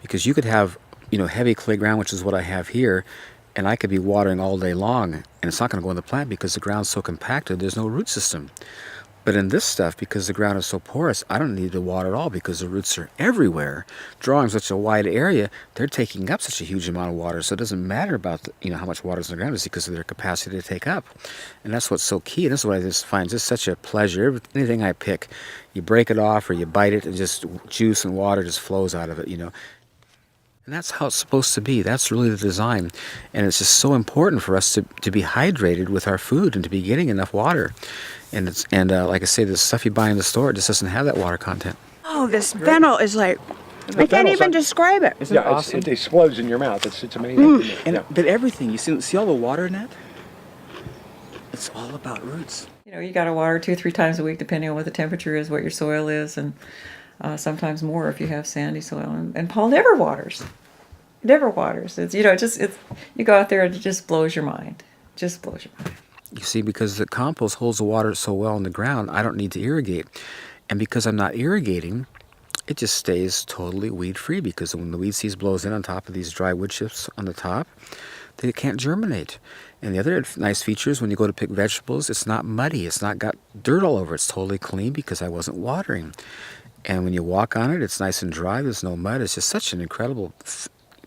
Because you could have, heavy clay ground, which is what I have here, and I could be watering all day long, and it's not going to go in the plant because the ground's so compacted, there's no root system. But in this stuff, because the ground is so porous, I don't need to water at all because the roots are everywhere. Drawing such a wide area, they're taking up such a huge amount of water, so it doesn't matter about how much water is in the ground, it's because of their capacity to take up. And that's what's so key, and this is what I just find just such a pleasure. Anything I pick, you break it off or you bite it, and just juice and water just flows out of it, And that's how it's supposed to be. That's really the design. And it's just so important for us to be hydrated with our food and to be getting enough water. And like I say, the stuff you buy in the store, it just doesn't have that water content. Oh, this fennel is like, I can't even describe it. Isn't it awesome? It explodes in your mouth. It's amazing. But everything, you see all the water in that? It's all about roots. You know, you got to water 2-3 times a week, depending on what the temperature is, what your soil is, and sometimes more if you have sandy soil. And Paul never waters. Never waters. It's, you know, it's you go out there and it just blows your mind. Just blows your mind. You see, because the compost holds the water so well in the ground, I don't need to irrigate. And because I'm not irrigating, it just stays totally weed-free, because when the weed seed blows in on top of these dry wood chips on the top, they can't germinate. And the other nice feature is when you go to pick vegetables, it's not muddy. It's not got dirt all over. It's totally clean because I wasn't watering. And when you walk on it, it's nice and dry. There's no mud. It's just such an incredible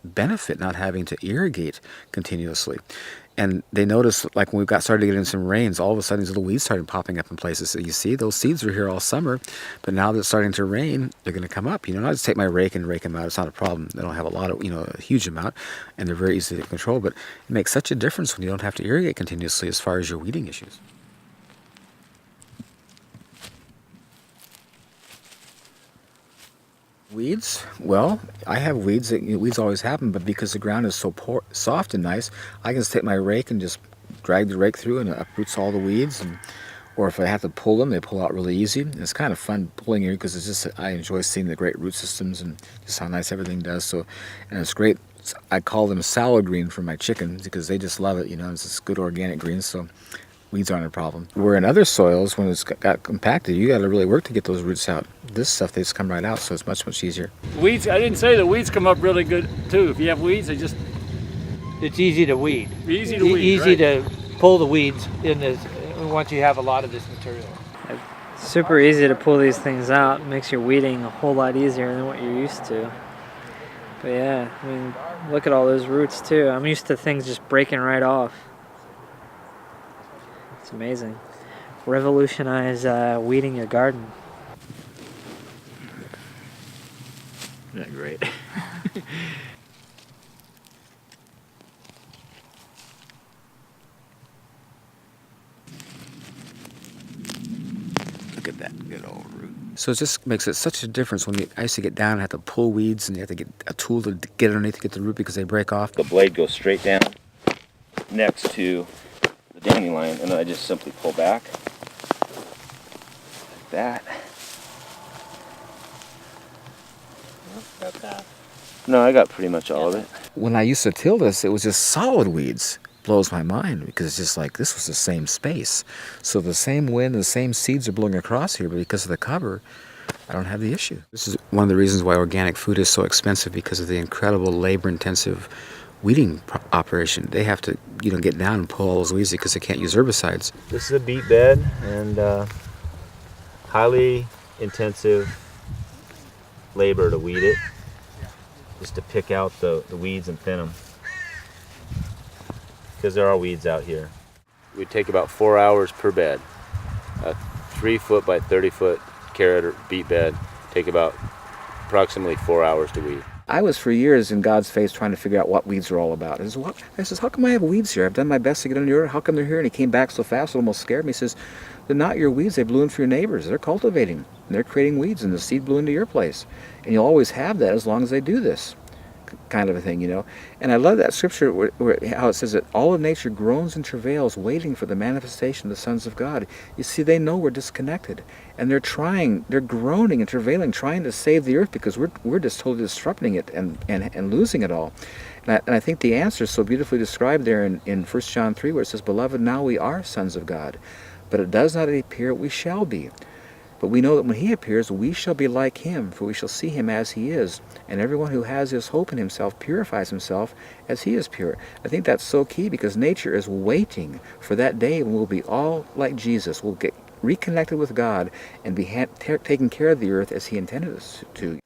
benefit not having to irrigate continuously. And they noticed, like when we started getting some rains, all of a sudden these little weeds started popping up in places. So you see, those seeds were here all summer, but now that it's starting to rain, they're going to come up. You know, I just take my rake and rake them out. It's not a problem. They don't have a lot of, a huge amount, and they're very easy to control. But it makes such a difference when you don't have to irrigate continuously as far as your weeding issues. Weeds? Well, I have weeds. Weeds always happen, but because the ground is so soft and nice, I can just take my rake and just drag the rake through, and it uproots all the weeds. Or if I have to pull them, they pull out really easy. And it's kind of fun pulling here because I enjoy seeing the great root systems and just how nice everything does. So, and it's great. I call them salad green for my chickens because they just love it. It's just good organic greens. So weeds aren't a problem. Where in other soils, when it's got compacted, you got to really work to get those roots out. This stuff, they just come right out, so it's much, much easier. Weeds, I didn't say the weeds come up really good too. If you have weeds, it's easy to weed. Easy to weed, Easy right? to pull the weeds in this once you have a lot of this material. It's super easy to pull these things out. It makes your weeding a whole lot easier than what you're used to. But yeah, I mean, look at all those roots too. I'm used to things just breaking right off. It's amazing. Revolutionize weeding your garden. Isn't that great? Look at that good old root. So it just makes it such a difference when I used to get down and have to pull weeds, and you have to get a tool to get underneath to get the root because they break off. The blade goes straight down next to the dandelion, and then I just simply pull back like that. No, I got pretty much all of it. When I used to till this, it was just solid weeds. Blows my mind because it's just like this was the same space. So the same wind, the same seeds are blowing across here, but because of the cover, I don't have the issue. This is one of the reasons why organic food is so expensive, because of the incredible labor-intensive weeding operation. They have to, get down and pull all those weeds because they can't use herbicides. This is a beet bed, and highly intensive labor to weed it, just to pick out the weeds and thin them, because there are weeds out here. We take about 4 hours per bed. A 3-foot by 30-foot carrot or beet bed take about approximately 4 hours to weed. I was for years in God's face trying to figure out what weeds are all about. I says, how come I have weeds here? I've done my best to get under your, how come they're here? And he came back so fast, it almost scared me. He says, they're not your weeds, they blew in for your neighbors. They're cultivating, and they're creating weeds, and the seed blew into your place. And you'll always have that as long as they do this kind of a thing, And I love that scripture how it says that all of nature groans and travails waiting for the manifestation of the sons of God. You see, they know we're disconnected, and they're groaning and travailing, trying to save the earth because we're just totally disrupting it and losing it all. And I think the answer is so beautifully described there in 1 John 3, where it says, Beloved, now we are sons of God, but it does not appear we shall be. But we know that when he appears, we shall be like him, for we shall see him as he is. And everyone who has this hope in himself purifies himself as he is pure. I think that's so key, because nature is waiting for that day when we'll be all like Jesus. We'll get reconnected with God and be taking care of the earth as he intended us to.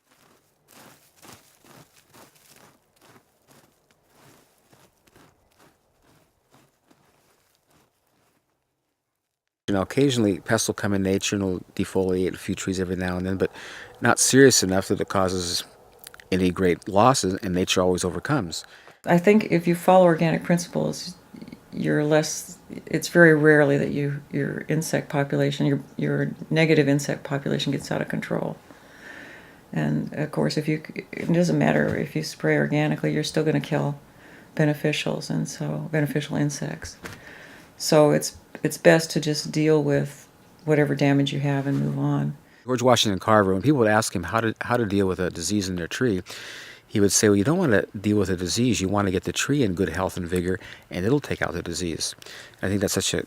Occasionally pests will come in nature and will defoliate a few trees every now and then, but not serious enough that it causes any great losses, and nature always overcomes. I think if you follow organic principles, it's very rarely that your insect population, your negative insect population gets out of control. And of course, it doesn't matter if you spray organically, you're still going to kill beneficial insects. So it's best to just deal with whatever damage you have and move on. George Washington Carver, when people would ask him how to deal with a disease in their tree, he would say, well, you don't want to deal with a disease. You want to get the tree in good health and vigor, and it'll take out the disease. I think that's such a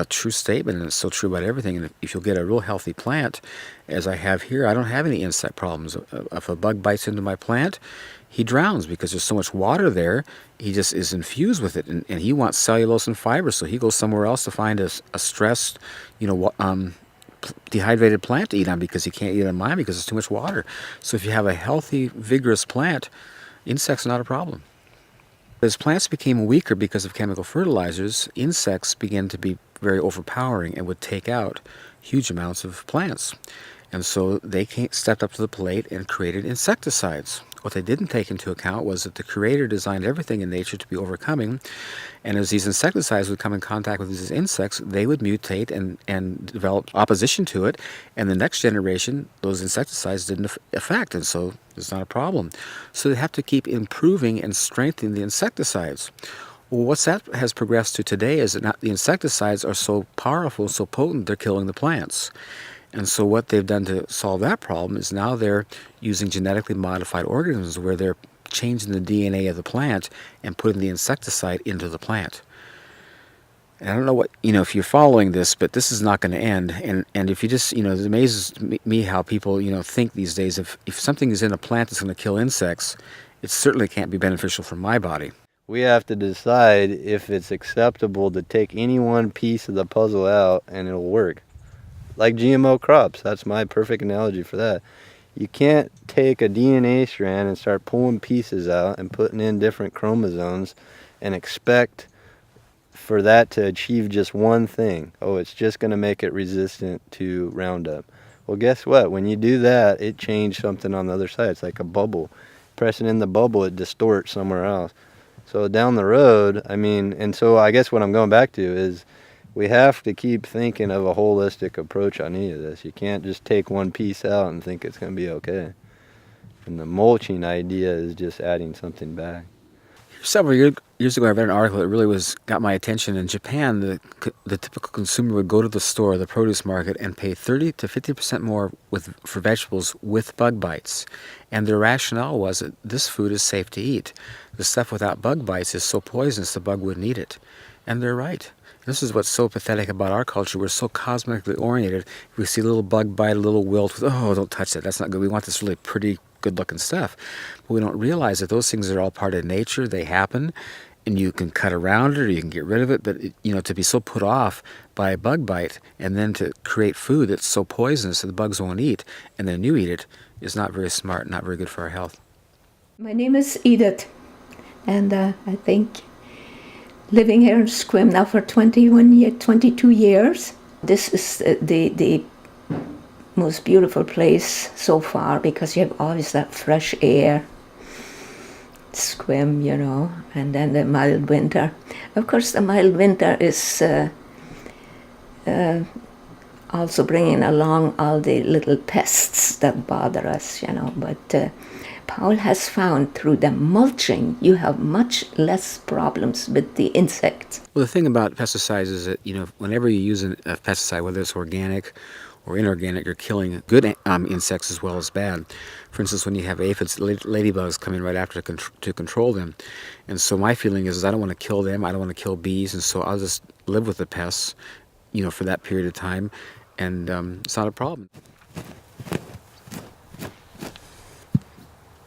true statement, and it's so true about everything. And if you'll get a real healthy plant, as I have here, I don't have any insect problems. If a bug bites into my plant, he drowns because there's so much water there. He just is infused with it, and he wants cellulose and fiber, so he goes somewhere else to find a stressed, dehydrated plant to eat on because he can't eat on mine because there's too much water. So if you have a healthy, vigorous plant, insects are not a problem. As plants became weaker because of chemical fertilizers, insects began to be very overpowering and would take out huge amounts of plants. And so they stepped up to the plate and created insecticides. What they didn't take into account was that the Creator designed everything in nature to be overcoming, and as these insecticides would come in contact with these insects, they would mutate and develop opposition to it, and the next generation, those insecticides didn't affect, and so it's not a problem. So they have to keep improving and strengthening the insecticides. Well, what's that has progressed to today is that the insecticides are so powerful, so potent, they're killing the plants. And so what they've done to solve that problem is now they're using genetically modified organisms where they're changing the DNA of the plant and putting the insecticide into the plant. And I don't know what, if you're following this, but this is not going to end. And if you just, it amazes me how people, think these days, if something is in a plant that's going to kill insects, it certainly can't be beneficial for my body. We have to decide if it's acceptable to take any one piece of the puzzle out and it'll work. Like GMO crops, that's my perfect analogy for that. You can't take a DNA strand and start pulling pieces out and putting in different chromosomes and expect for that to achieve just one thing. Oh, it's just going to make it resistant to Roundup. Well, guess what? When you do that, it changed something on the other side. It's like a bubble. Pressing in the bubble, it distorts somewhere else. So down the road, and so I guess what I'm going back to is we have to keep thinking of a holistic approach on any of this. You can't just take one piece out and think it's going to be okay. And the mulching idea is just adding something back. Several years ago, I read an article that really got my attention. In Japan, the typical consumer would go to the store, the produce market, and pay 30 to 50% more for vegetables with bug bites. And their rationale was that this food is safe to eat. The stuff without bug bites is so poisonous the bug wouldn't eat it. And they're right. This is what's so pathetic about our culture. We're so cosmetically oriented. If we see a little bug bite, a little wilt, oh, don't touch that. That's not good. We want this really pretty, good-looking stuff. But we don't realize that those things are all part of nature. They happen, and you can cut around it or you can get rid of it. But, to be so put off by a bug bite and then to create food that's so poisonous that the bugs won't eat, and then you eat it, is not very smart, not very good for our health. My name is Edith, and I think living here in Sequim now for 22 years. This is the most beautiful place so far because you have always that fresh air. Sequim, and then the mild winter. Of course, the mild winter is also bringing along all the little pests that bother us, but Paul has found through the mulching, you have much less problems with the insects. Well, the thing about pesticides is that, whenever you use a pesticide, whether it's organic or inorganic, you're killing good insects as well as bad. For instance, when you have aphids, ladybugs come in right after to control them. And so my feeling is I don't want to kill them, I don't want to kill bees, and so I'll just live with the pests, for that period of time, and it's not a problem.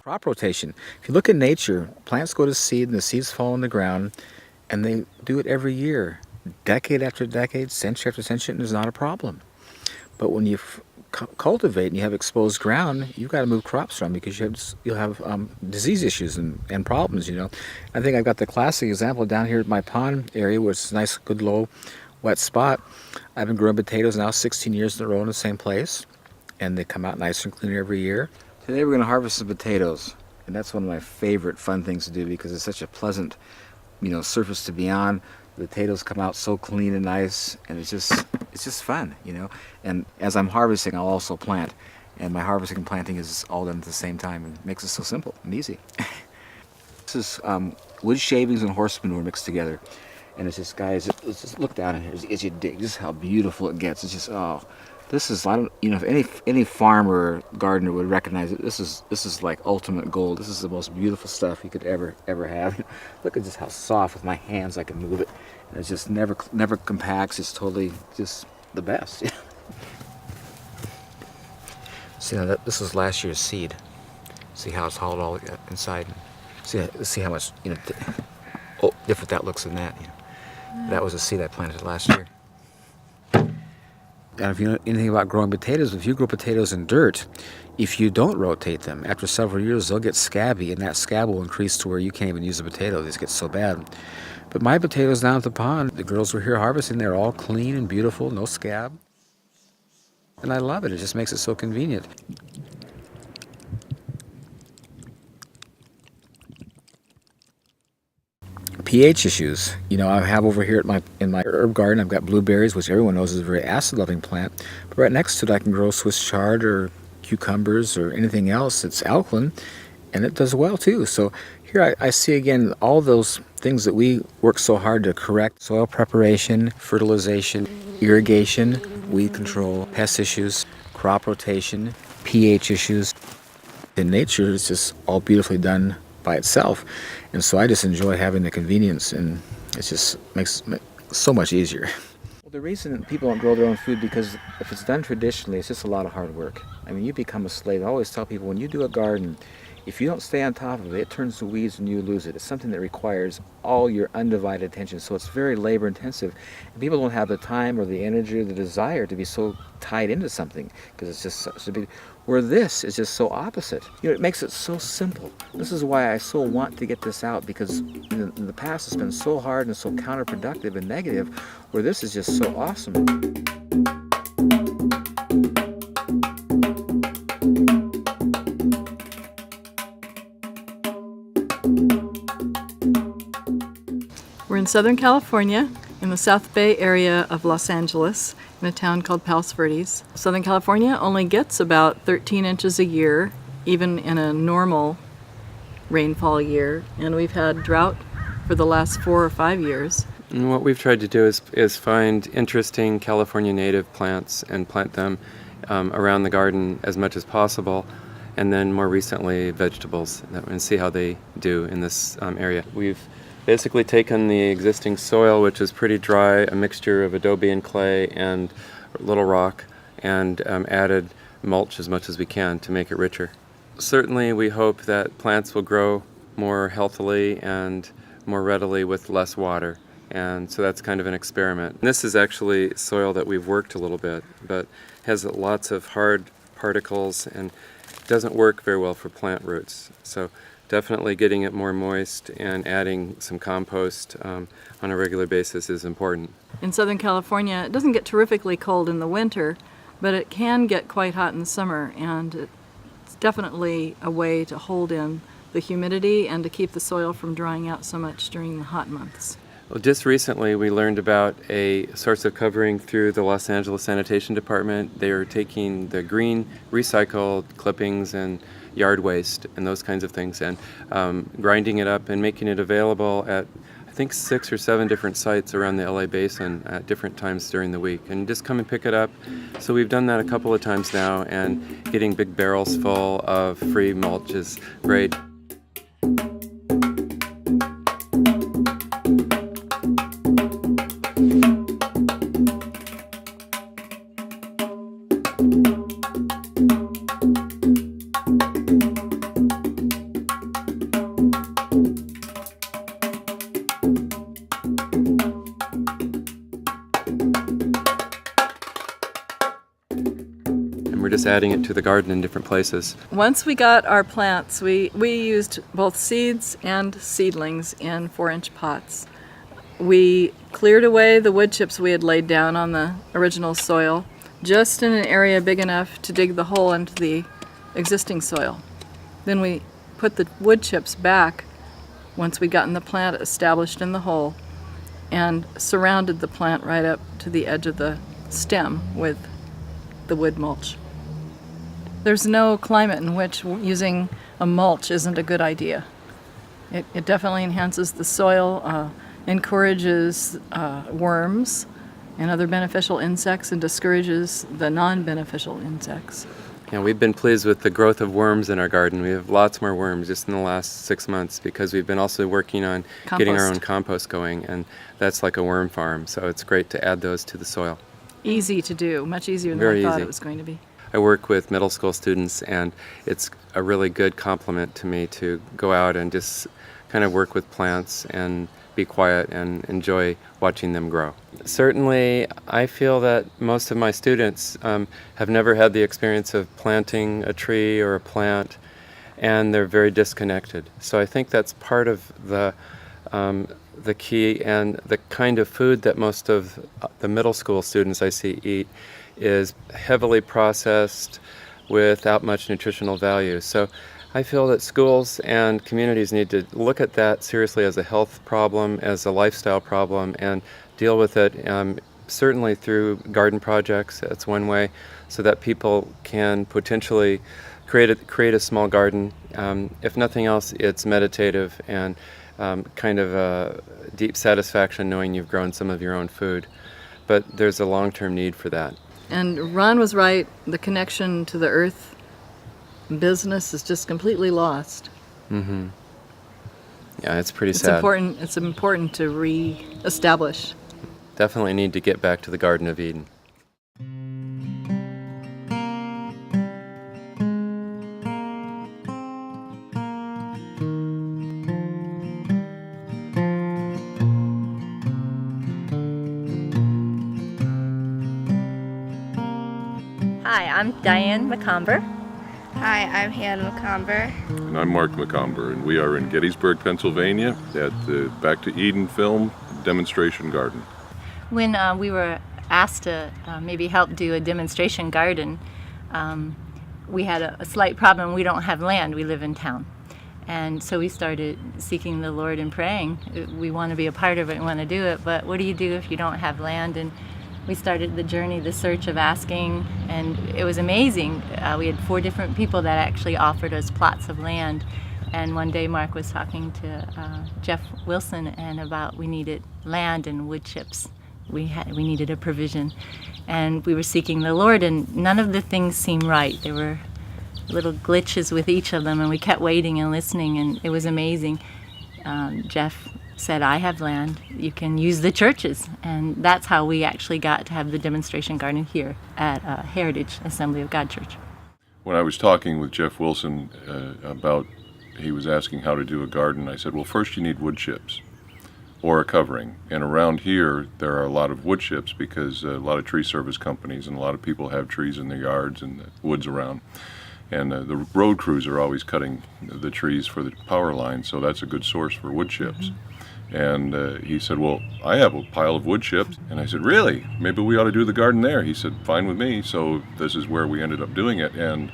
Crop rotation. If you look at nature, plants go to seed and the seeds fall on the ground, and they do it every year, decade after decade, century after century, and there's not a problem. But when you cultivate and you have exposed ground, you've got to move crops around because you'll have disease issues and problems. I think I've got the classic example down here at my pond area, where it's a nice, good, low, wet spot. I've been growing potatoes now 16 years in a row in the same place, and they come out nice and clean every year. Today we're going to harvest some potatoes, and that's one of my favorite fun things to do because it's such a pleasant, surface to be on. The potatoes come out so clean and nice, and it's just fun, And as I'm harvesting, I'll also plant, and my harvesting and planting is all done at the same time, and it makes it so simple and easy. This is wood shavings and horse manure mixed together, And it's just, guys, just look down in here as you dig. Just how beautiful it gets. It's just, oh, this is, I don't, you know, if any farmer or gardener would recognize it, this is like ultimate gold. This is the most beautiful stuff you could ever have. Look at just how soft with my hands I can move it. And it's just never compacts. It's totally just the best. See, now this was last year's seed. See how it's hauled all inside. See how much, you know, different that looks than that. You know. That was a seed I planted last year. And if you know anything about growing potatoes, if you grow potatoes in dirt, if you don't rotate them, after several years they'll get scabby, and that scab will increase to where you can't even use the potato. They just get so bad. But my potatoes down at the pond, the girls were here harvesting, they're all clean and beautiful, no scab. And I love it. It just makes it so convenient. pH issues. You know, I have over here in my herb garden, I've got blueberries, which everyone knows is a very acid-loving plant. But right next to it, I can grow Swiss chard or cucumbers or anything else that's alkaline, and it does well too. So here I see again all those things that we work so hard to correct: soil preparation, fertilization, irrigation, weed control, pest issues, crop rotation, pH issues. In nature, it's just all beautifully done by itself. And so I just enjoy having the convenience, and it just makes it so much easier. Well, the reason people don't grow their own food, because if it's done traditionally, it's just a lot of hard work. I mean, you become a slave. I always tell people, when you do a garden, if you don't stay on top of it, it turns to weeds and you lose it. It's something that requires all your undivided attention, so it's very labor intensive. And people don't have the time or the energy or the desire to be so tied into something, because it's just such a big... Where this is just so opposite. You know, it makes it so simple. This is why I so want to get this out, because in the past it's been so hard and so counterproductive and negative, where this is just so awesome. We're in Southern California, in the South Bay area of Los Angeles, in a town called Palos Verdes. Southern California only gets about 13 inches a year, even in a normal rainfall year, and we've had drought for the last 4 or 5 years. And what we've tried to do is find interesting California native plants and plant them around the garden as much as possible, and then more recently vegetables, and see how they do in this area. We've basically taken the existing soil, which is pretty dry, a mixture of adobe and clay and little rock, and added mulch as much as we can to make it richer. Certainly we hope that plants will grow more healthily and more readily with less water, and so that's kind of an experiment. This is actually soil that we've worked a little bit, but has lots of hard particles and doesn't work very well for plant roots. So definitely getting it more moist and adding some compost on a regular basis is important. In Southern California, it doesn't get terrifically cold in the winter, but it can get quite hot in the summer, and it's definitely a way to hold in the humidity and to keep the soil from drying out so much during the hot months. Well, just recently we learned about a source of covering through the Los Angeles Sanitation Department. They are taking the green recycled clippings and yard waste and those kinds of things, and grinding it up and making it available at I think 6 or 7 different sites around the LA basin at different times during the week, and just come and pick it up. So we've done that a couple of times now, and getting big barrels full of free mulch is great. We're just adding it to the garden in different places. Once we got our plants, we used both seeds and seedlings in 4-inch pots. We cleared away the wood chips we had laid down on the original soil, just in an area big enough to dig the hole into the existing soil. Then we put the wood chips back once we'd gotten the plant established in the hole, and surrounded the plant right up to the edge of the stem with the wood mulch. There's no climate in which using a mulch isn't a good idea. It definitely enhances the soil. encourages worms and other beneficial insects and discourages the non-beneficial insects. Yeah, we've been pleased with the growth of worms in our garden. We have lots more worms just in the last 6 months because we've been also working on getting our own compost going, and that's like a worm farm, so it's great to add those to the soil. Easy to do, much easier than Very I thought easy. it was going to be. I work with middle school students, and it's a really good compliment to me to go out and just kind of work with plants and be quiet and enjoy watching them grow. Certainly, I feel that most of my students have never had the experience of planting a tree or a plant, and they're very disconnected. So I think that's part of the key, and the kind of food that most of the middle school students I see eat is heavily processed without much nutritional value. So I feel that schools and communities need to look at that seriously as a health problem, as a lifestyle problem, and deal with it certainly through garden projects. That's one way, so that people can potentially create a small garden. If nothing else, it's meditative and kind of a deep satisfaction knowing you've grown some of your own food. But there's a long-term need for that. And Ron was right, the connection to the earth business is just completely lost. Mm-hmm. Yeah, it's pretty It's sad. It's important to re-establish. Definitely need to get back to the Garden of Eden. Hi, I'm Diane McComber. Hi, I'm Hannah McComber. And I'm Mark McComber, and we are in Gettysburg, Pennsylvania at the Back to Eden Film Demonstration Garden. When we were asked to maybe help do a demonstration garden, we had a slight problem. We don't have land, we live in town. And so we started seeking the Lord and praying. We want to be a part of it, we want to do it, but what do you do if you don't have land? And we started the journey, the search of asking, and it was amazing. We had 4 different people that actually offered us plots of land. And one day Mark was talking to Jeff Wilson and about we needed land and wood chips. We needed a provision. And we were seeking the Lord, and none of the things seemed right. There were little glitches with each of them, and we kept waiting and listening, and it was amazing. Jeff said, I have land, you can use the churches. And that's how we actually got to have the demonstration garden here at Heritage Assembly of God Church. When I was talking with Jeff Wilson he was asking how to do a garden, I said, well, first you need wood chips or a covering. And around here, there are a lot of wood chips because a lot of tree service companies and a lot of people have trees in their yards and the woods around. And the road crews are always cutting the trees for the power line, so that's a good source for wood chips. Mm-hmm. And he said, well, I have a pile of wood chips. And I said, really? Maybe we ought to do the garden there. He said, fine with me. So this is where we ended up doing it. And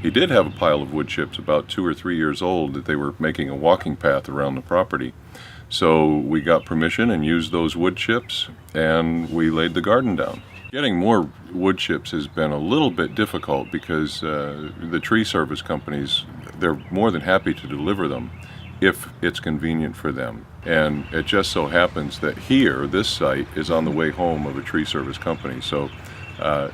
he did have a pile of wood chips about 2 or 3 years old that they were making a walking path around the property. So we got permission and used those wood chips, and we laid the garden down. Getting more wood chips has been a little bit difficult because the tree service companies, they're more than happy to deliver them if it's convenient for them. And it just so happens that here, this site is on the way home of a tree service company. So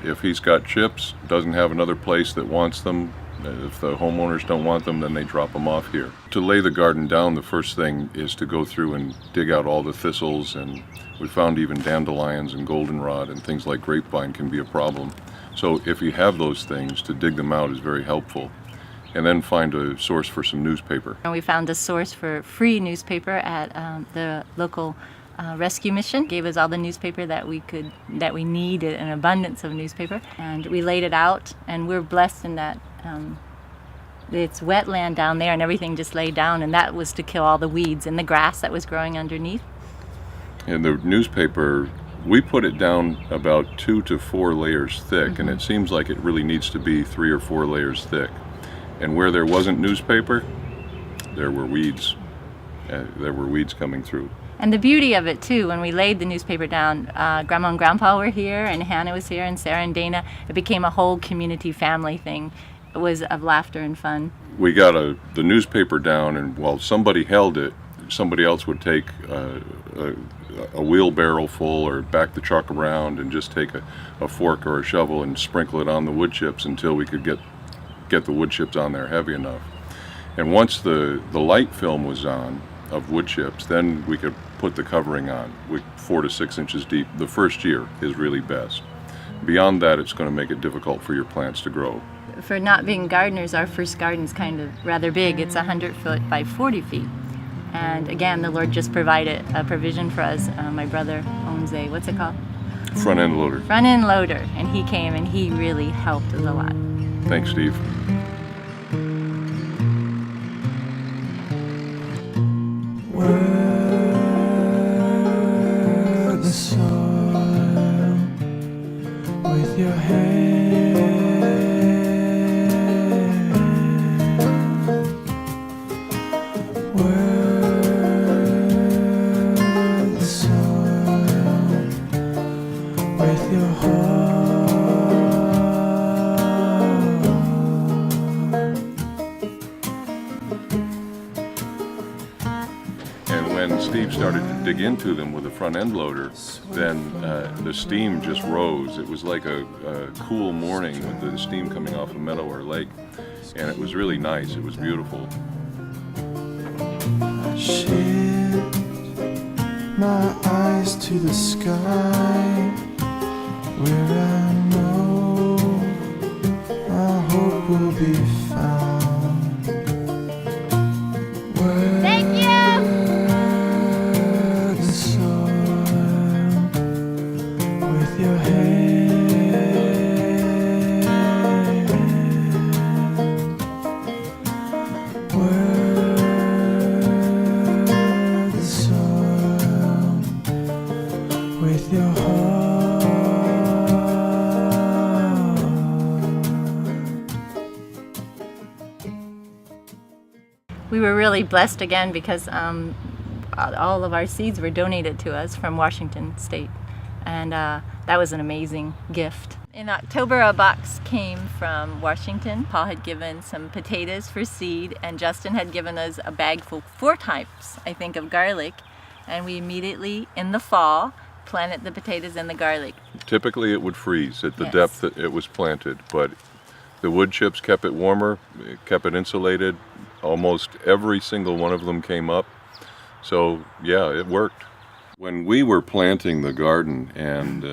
if he's got chips, doesn't have another place that wants them, if the homeowners don't want them, then they drop them off here. To lay the garden down, the first thing is to go through and dig out all the thistles, and we found even dandelions and goldenrod and things like grapevine can be a problem. So if you have those things, to dig them out is very helpful. And then find a source for some newspaper. We found a source for free newspaper at the local rescue mission. Gave us all the newspaper that we needed, an abundance of newspaper, and we laid it out. And we're blessed in that it's wetland down there, and everything just laid down, and that was to kill all the weeds and the grass that was growing underneath. And the newspaper, we put it down about 2 to 4 layers thick, mm-hmm. and it seems like it really needs to be 3 or 4 layers thick. And where there wasn't newspaper, there were weeds. There were weeds coming through. And the beauty of it too, when we laid the newspaper down, Grandma and Grandpa were here, and Hannah was here, and Sarah and Dana. It became a whole community family thing. It was of laughter and fun. We got the newspaper down, and while somebody held it, somebody else would take a wheelbarrow full or back the truck around and just take a fork or a shovel and sprinkle it on the wood chips until we could get the wood chips on there heavy enough. And once the light film was on of wood chips, then we could put the covering on, 4 to 6 inches deep. The first year is really best. Beyond that, it's going to make it difficult for your plants to grow. For not being gardeners, our first garden's kind of rather big. It's 100 foot by 40 feet. And again, the Lord just provided a provision for us. My brother owns a, what's it called? Front end loader. Front end loader. And he came and he really helped us a lot. Thanks, Steve. Work the soil with your hand. Work the soil with your heart. And when Steve started to dig into them with a front end loader, then the steam just rose. It was like a cool morning with the steam coming off a meadow or lake, and it was really nice. It was beautiful. Shift my eyes to the sky, where I know my hope will be found. Thank you. The soil with your hand. Work the soil with your heart. We were really blessed again because all of our seeds were donated to us from Washington State, and that was an amazing gift. In October, a box came from Washington. Paul had given some potatoes for seed, and Justin had given us a bag full, 4 types, I think, of garlic, and we immediately, in the fall, planted the potatoes and the garlic. Typically it would freeze at the Yes. depth that it was planted, but the wood chips kept it warmer, it kept it insulated. Almost every single one of them came up. So yeah, it worked. When we were planting the garden and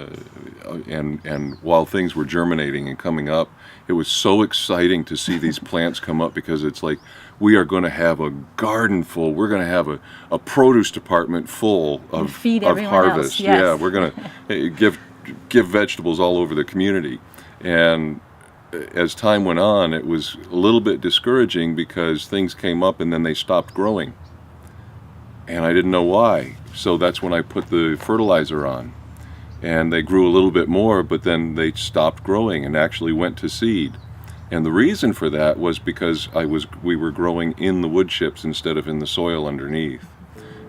while things were germinating and coming up, it was so exciting to see these plants come up, because it's like we are going to have a garden full. We're going to have a produce department full of feed everyone else, harvest. yes. Yeah, we're going to give vegetables all over the community. And as time went on, it was a little bit discouraging because things came up and then they stopped growing. And I didn't know why. So that's when I put the fertilizer on. And they grew a little bit more, but then they stopped growing and actually went to seed. And the reason for that was because we were growing in the wood chips instead of in the soil underneath.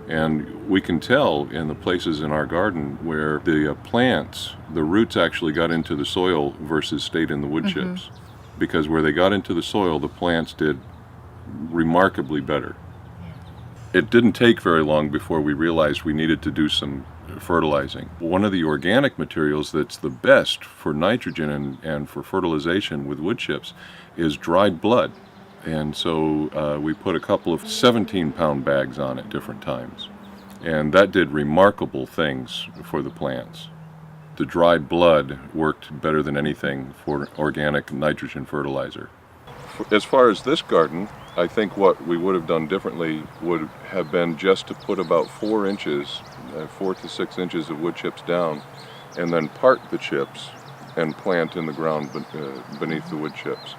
And we can tell in the places in our garden where the plants, the roots actually got into the soil versus stayed in the wood chips. Because where they got into the soil, the plants did remarkably better. It didn't take very long before we realized we needed to do some fertilizing. One of the organic materials that's the best for nitrogen and for fertilization with wood chips is dried blood. And so we put a couple of 17-pound bags on at different times. And that did remarkable things for the plants. The dried blood worked better than anything for organic nitrogen fertilizer. As far as this garden, I think what we would have done differently would have been just to put about 4 inches, 4 to 6 inches of wood chips down, and then part the chips and plant in the ground beneath the wood chips.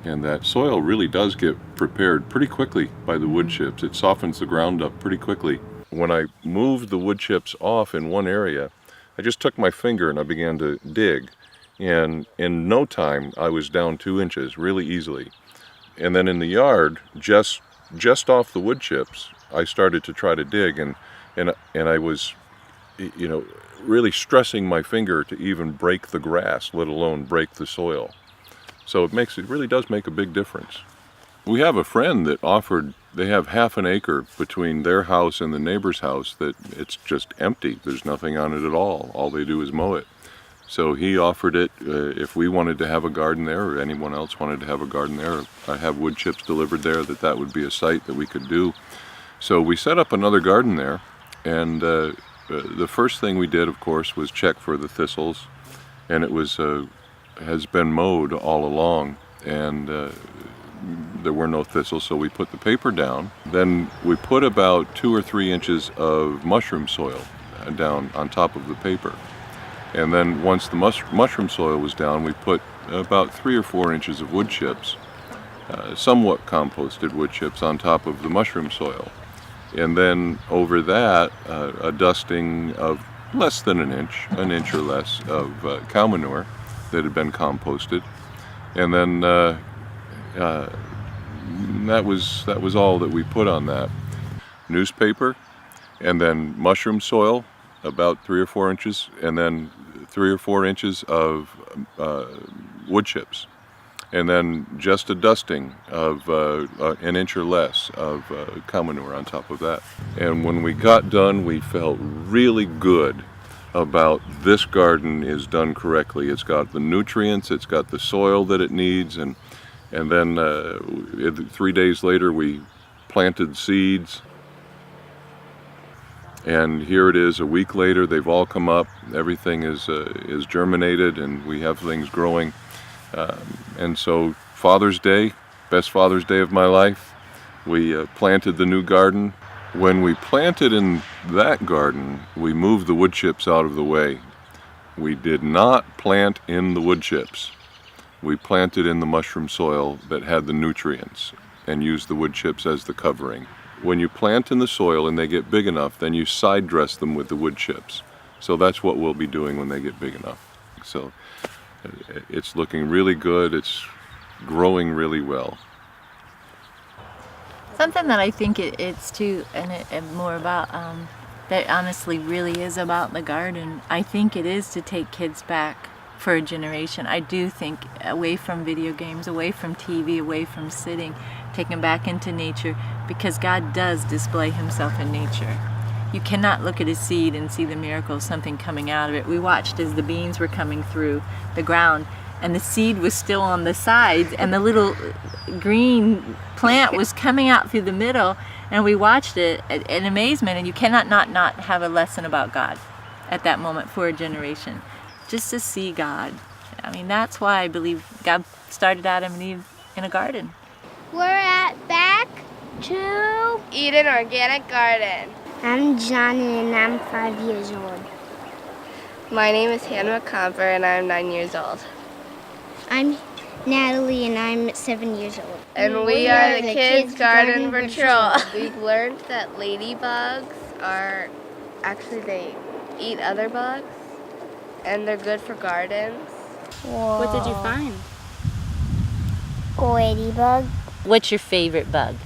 And that soil really does get prepared pretty quickly by the wood chips. It softens the ground up pretty quickly. When I moved the wood chips off in one area, I just took my finger and I began to dig. And in no time, I was down 2 inches really easily. And then in the yard, just off the wood chips, I started to try to dig, and I was, really stressing my finger to even break the grass, let alone break the soil. So it really does make a big difference. We have a friend that offered they have half an acre between their house and the neighbor's house that it's just empty. There's nothing on it at all. All they do is mow it. So he offered it if we wanted to have a garden there, or anyone else wanted to have a garden there, I have wood chips delivered there, that would be a site that we could do. So we set up another garden there, and the first thing we did, of course, was check for the thistles, and it was has been mowed all along, and there were no thistles, so we put the paper down. Then we put about 2 or 3 inches of mushroom soil down on top of the paper. And then once the mushroom soil was down, we put about 3 or 4 inches of wood chips, somewhat composted wood chips, on top of the mushroom soil. And then over that, a dusting of less than an inch or less of cow manure that had been composted. And then that was all that we put on that. Newspaper, and then mushroom soil, about 3 or 4 inches, and then 3 or 4 inches of wood chips, and then just a dusting of an inch or less of cow manure on top of that. And when we got done, we felt really good about this garden is done correctly. It's got the nutrients, it's got the soil that it needs, and then 3 days later we planted seeds. And here it is, a week later, they've all come up. Everything is germinated, and we have things growing. And so Father's Day, best Father's Day of my life, we planted the new garden. When we planted in that garden, we moved the wood chips out of the way. We did not plant in the wood chips. We planted in the mushroom soil that had the nutrients and used the wood chips as the covering. When you plant in the soil and they get big enough, then you side dress them with the wood chips. So that's what we'll be doing when they get big enough. So it's looking really good. It's growing really well. Something that I think it's too, and more about, that honestly really is about the garden. I think it is to take kids back for a generation. I do think away from video games, away from TV, away from sitting, take them back into nature, because God does display himself in nature. You cannot look at a seed and see the miracle of something coming out of it. We watched as the beans were coming through the ground, and the seed was still on the sides, and the little green plant was coming out through the middle, and we watched it in amazement. And you cannot not have a lesson about God at that moment for a generation. Just to see God. I mean, that's why I believe God started Adam and Eve in a garden. We're back to Eden Organic Garden. I'm Johnny and I'm 5 years old. My name is Hannah McComber and I'm 9 years old. I'm Natalie and I'm 7 years old. And we are the Kids Garden Patrol. We've learned that ladybugs are they eat other bugs and they're good for gardens. Whoa. What did you find? Ladybug. What's your favorite bug?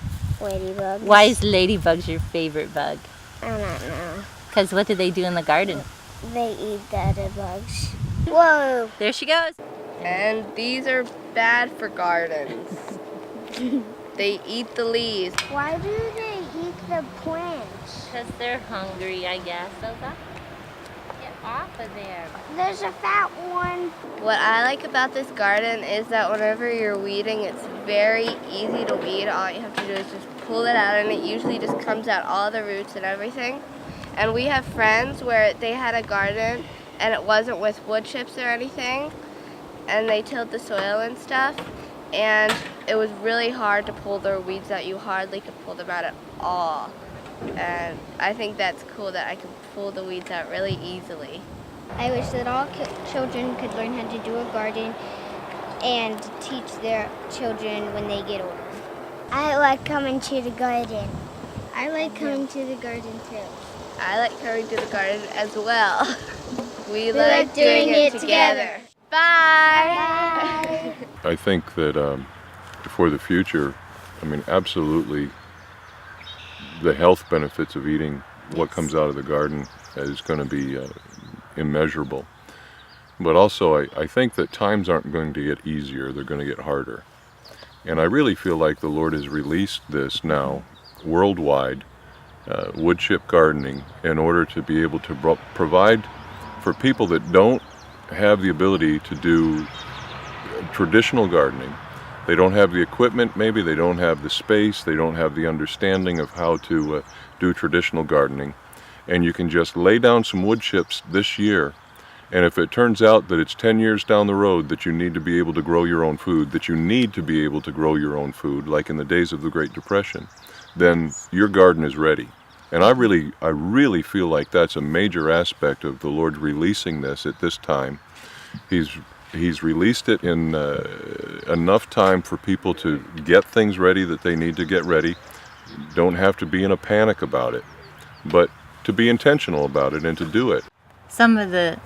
Ladybug. Why is ladybugs your favorite bug? I don't know. Because what do they do in the garden? They eat the other bugs. Whoa! There she goes. And these are bad for gardens. They eat the leaves. Why do they eat the plants? Because they're hungry, I guess. So get off of there. There's a fat one. What I like about this garden is that whenever you're weeding, it's very easy to weed. All you have to do is just pull it out, and it usually just comes out all the roots and everything. And we have friends where they had a garden, and it wasn't with wood chips or anything, and they tilled the soil and stuff, and it was really hard to pull their weeds out. You hardly could pull them out at all. And I think that's cool that I can pull the weeds out really easily. I wish that all children could learn how to do a garden and teach their children when they get older. I like coming to the garden. I like coming to the garden too. I like coming to the garden as well. We like doing it together. Bye! I think that for the future, absolutely, the health benefits of eating what comes out of the garden is going to be immeasurable. But also, I think that times aren't going to get easier, they're going to get harder. And I really feel like the Lord has released this now worldwide wood chip gardening in order to be able to provide for people that don't have the ability to do traditional gardening. They don't have the equipment, maybe they don't have the space, they don't have the understanding of how to do traditional gardening. And you can just lay down some wood chips this year, and if it turns out that it's 10 years down the road that you need to be able to grow your own food, like in the days of the Great Depression, then your garden is ready. And I really feel like that's a major aspect of the Lord releasing this at this time. He's released it in enough time for people to get things ready that they need to get ready. Don't have to be in a panic about it, but to be intentional about it and to do it. Some of the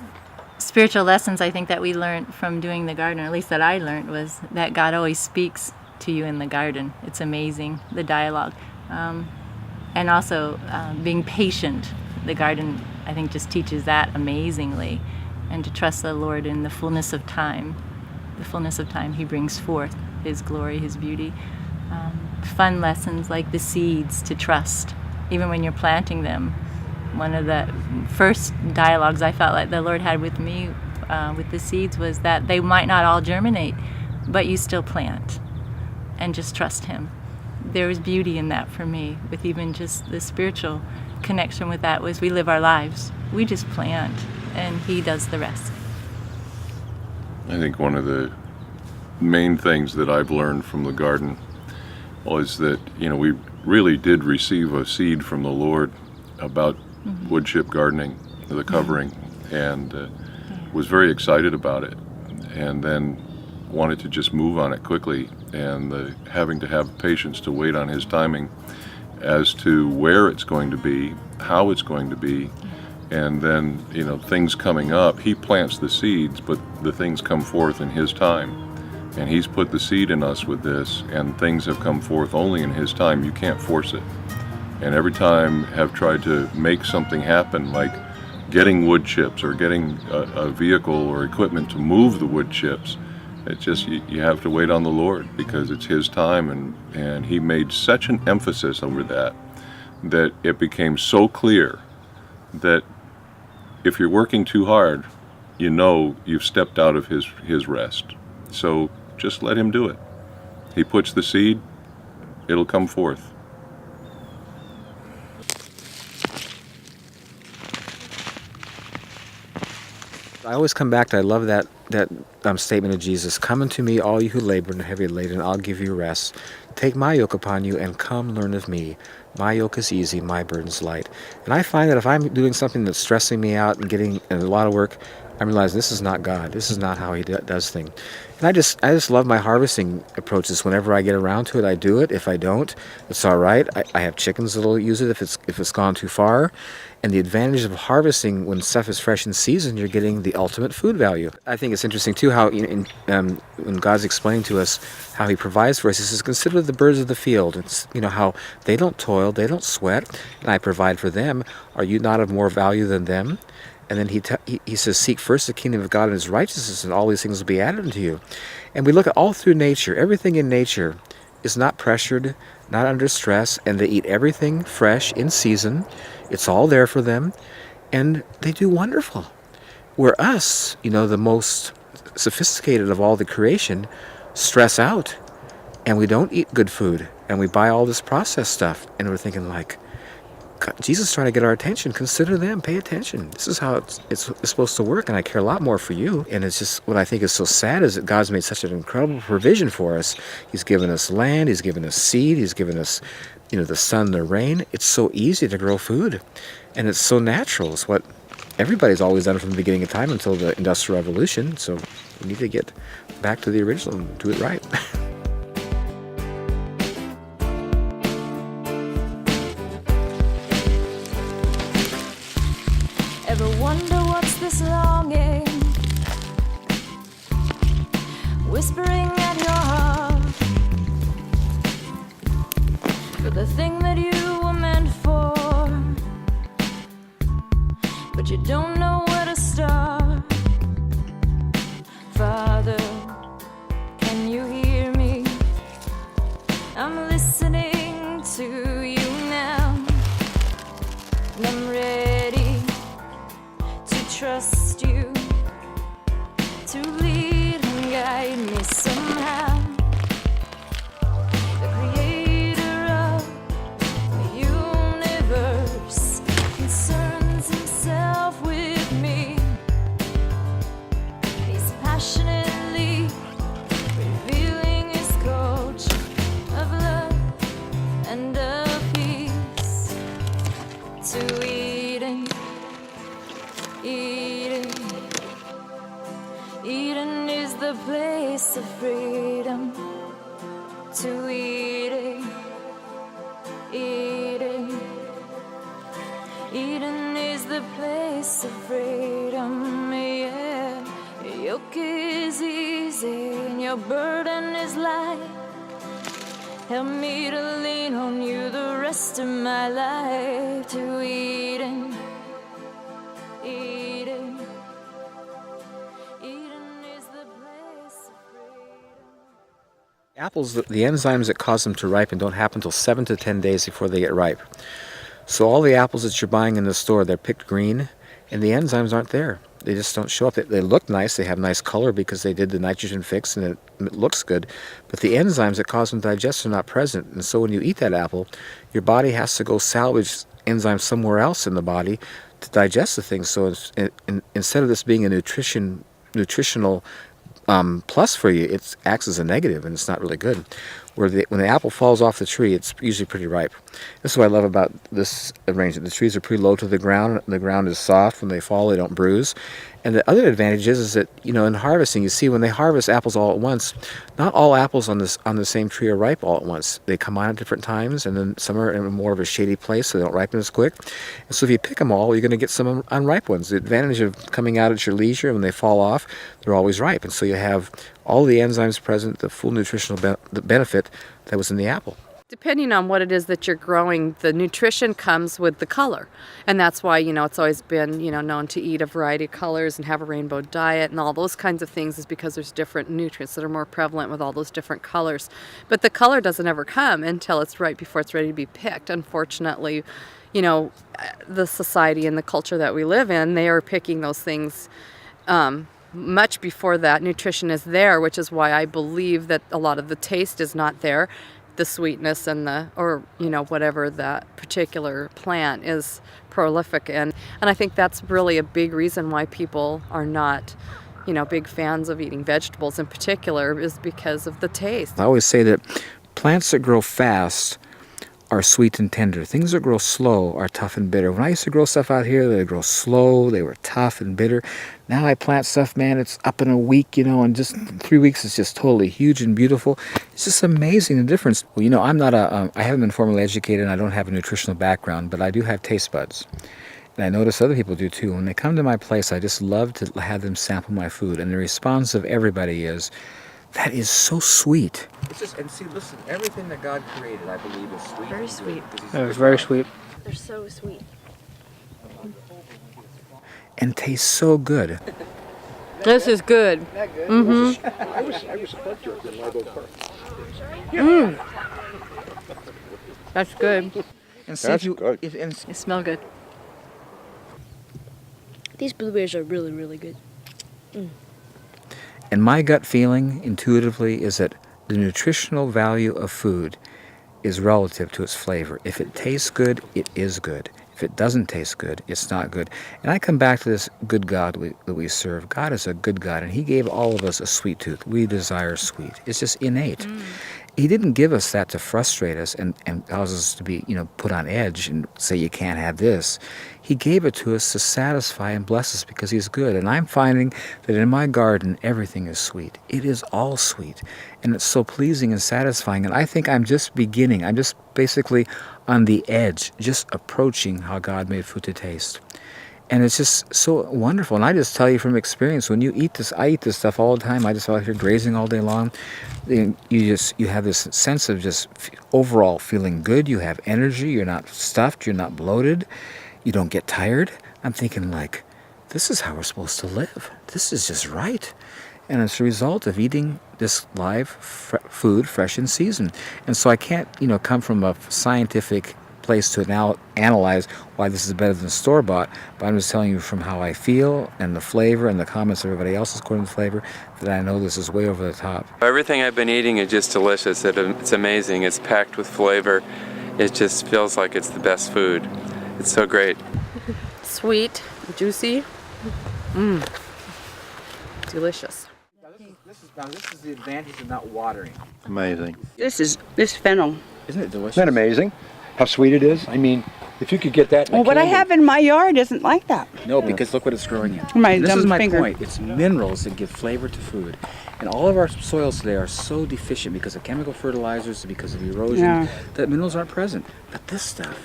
spiritual lessons I think that we learned from doing the garden, or at least that I learned, was that God always speaks to you in the garden. It's amazing, the dialogue. And also being patient. The garden, I think, just teaches that amazingly. And to trust the Lord in the fullness of time. The fullness of time He brings forth His glory, His beauty. Fun lessons like the seeds, to trust, even when you're planting them. One of the first dialogues I felt like the Lord had with me with the seeds was that they might not all germinate, but you still plant and just trust Him. There was beauty in that for me, with even just the spiritual connection with that, was we live our lives. We just plant, and He does the rest. I think one of the main things that I've learned from the garden was that, we really did receive a seed from the Lord about wood chip gardening, the covering, and was very excited about it, and then wanted to just move on it quickly, and having to have patience to wait on His timing as to where it's going to be, how it's going to be, and then things coming up. He plants the seeds, but the things come forth in His time, and He's put the seed in us with this, and things have come forth only in His time. You can't force it. And every time have tried to make something happen, like getting wood chips or getting a vehicle or equipment to move the wood chips, it's just you have to wait on the Lord, because it's His time, and He made such an emphasis over that it became so clear that if you're working too hard, you've stepped out of His rest. So just let Him do it. He puts the seed, it'll come forth. I always come back to, I love that statement of Jesus, "Come unto me, all you who labor and are heavy laden, and I'll give you rest. Take my yoke upon you and come learn of me. My yoke is easy, my burden's light." And I find that if I'm doing something that's stressing me out and getting a lot of work, I realize this is not God. This is not how He does things. And I just love my harvesting approaches. Whenever I get around to it, I do it. If I don't, it's all right. I have chickens that'll use it if it's gone too far. And the advantage of harvesting when stuff is fresh in season, you're getting the ultimate food value. I think it's interesting too how when God's explaining to us how He provides for us, He says, "Consider the birds of the field." It's how they don't toil, they don't sweat, and I provide for them. Are you not of more value than them? And then he says, "Seek first the kingdom of God and His righteousness, and all these things will be added unto you." And we look at all through nature. Everything in nature is not pressured, not under stress, and they eat everything fresh in season. It's all there for them, and they do wonderful. Where us, the most sophisticated of all the creation, stress out, and we don't eat good food, and we buy all this processed stuff, and we're thinking like, God, Jesus is trying to get our attention. Consider them. Pay attention. This is how it's supposed to work, and I care a lot more for you. And it's just what I think is so sad is that God's made such an incredible provision for us. He's given us land. He's given us seed. He's given us, the sun, the rain. It's so easy to grow food, and it's so natural. It's what everybody's always done from the beginning of time until the Industrial Revolution. So we need to get back to the original and do it right. Ever wonder what's this longing whispering at your heart for the thing that you were meant for, but you don't know where to start? Father, can you hear me? I'm listening to you. trust you to lead and guide me somehow. The creator of the universe concerns himself with me. He's passionately revealing his coach of love and of peace to Eden. Eden. Eden is the place of freedom. To Eden. Eden. Eden is the place of freedom, yeah. Your yoke is easy and your burden is light. Help me to lean on you the rest of my life. To Eden. Eden. Eden is the place of freedom. Apples, the enzymes that cause them to ripen don't happen until 7 to 10 days before they get ripe. So all the apples that you're buying in the store, they're picked green, and the enzymes aren't there. They just don't show up. They look nice, they have nice color because they did the nitrogen fix and it looks good, but the enzymes that cause them to digest are not present. And so when you eat that apple, your body has to go salvage enzymes somewhere else in the body to digest the thing. So instead of this being a nutritional plus for you, it acts as a negative, and it's not really good. When the apple falls off the tree, it's usually pretty ripe. This is what I love about this arrangement. The trees are pretty low to the ground. The ground is soft. When they fall, they don't bruise. And the other advantage is that, you know, in harvesting, you see when they harvest apples all at once, not all apples on the same tree are ripe all at once. They come on at different times, and then some are in more of a shady place, so they don't ripen as quick. And so if you pick them all, you're going to get some unripe ones. The advantage of coming out at your leisure, when they fall off, they're always ripe. And so you have all the enzymes present, the full nutritional benefit that was in the apple. Depending on what it is that you're growing, the nutrition comes with the color. And that's why, you know, it's always been, you know, known to eat a variety of colors and have a rainbow diet and all those kinds of things, is because there's different nutrients that are more prevalent with all those different colors. But the color doesn't ever come until it's right before it's ready to be picked. Unfortunately, you know, the society and the culture that we live in, they are picking those things much before that nutrition is there, which is why I believe that a lot of the taste is not there. The sweetness and or you know, whatever that particular plant is prolific in. And I think that's really a big reason why people are not, you know, big fans of eating vegetables in particular, is because of the taste. I always say that plants that grow fast are sweet and tender. Things that grow slow are tough and bitter. When I used to grow stuff out here, they grow slow, they were tough and bitter. Now I plant stuff, man, it's up in a week, you know, and just 3 weeks it's just totally huge and beautiful. It's just amazing the difference. Well, you know, I'm not I haven't been formally educated and I don't have a nutritional background, but I do have taste buds. And I notice other people do too. When they come to my place, I just love to have them sample my food. And the response of everybody is, that is so sweet. It's just, and see, listen, everything that God created, I believe, is sweet. Very sweet. It was very sweet. They're so sweet. And tastes so good. This is good. Mm-hmm. I was a in Largo Park. That's good. And see if you, good. They smell good. These blueberries are really, really good. And my gut feeling, intuitively, is that the nutritional value of food is relative to its flavor. If it tastes good, it is good. If it doesn't taste good, it's not good. And I come back to this good God that we serve. God is a good God, and He gave all of us a sweet tooth. We desire sweet. It's just innate. He didn't give us that to frustrate us and cause us to be, you know, put on edge and say you can't have this. He gave it to us to satisfy and bless us because He's good. And I'm finding that in my garden, everything is sweet. It is all sweet. And it's so pleasing and satisfying. And I think I'm just beginning. I'm just basically on the edge, just approaching how God made food to taste. And it's just so wonderful. And I just tell you from experience, when you eat this, I eat this stuff all the time. I just out here grazing all day long. You have this sense of just overall feeling good. You have energy. You're not stuffed. You're not bloated. You don't get tired. I'm thinking like, this is how we're supposed to live. This is just right. And it's a result of eating this live food, fresh in season. And so I can't, you know, come from a scientific place to now analyze why this is better than store-bought, but I'm just telling you from how I feel and the flavor and the comments of everybody else's according to flavor that I know this is way over the top. Everything I've been eating is just delicious. It's amazing. It's packed with flavor. It just feels like it's the best food. It's so great. Sweet, juicy, delicious. This is the advantage of not watering. Amazing. This fennel. Isn't it delicious? Isn't that amazing? How sweet it is? I mean, if you could get that in Well, a what I candy- have in my yard isn't like that. No, because look what it's growing in. My This dumb is my finger. point. It's minerals that give flavor to food. And all of our soils today are so deficient because of chemical fertilizers, because of erosion, Yeah. that minerals aren't present. But this stuff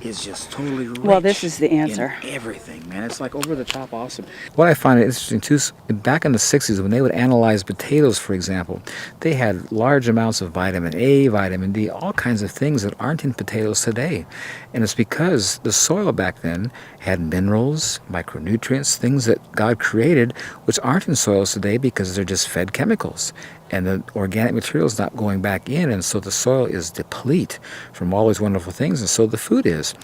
is just totally rich. Well, this is the answer. In everything, man. It's like over the top awesome. What I find interesting too, back in the 60s when they would analyze potatoes, for example, they had large amounts of vitamin A, vitamin D, all kinds of things that aren't in potatoes today. And it's because the soil back then had minerals, micronutrients, things that God created, which aren't in soils today because they're just fed chemicals. And the organic material is not going back in, and so the soil is deplete from all these wonderful things, and so the food is.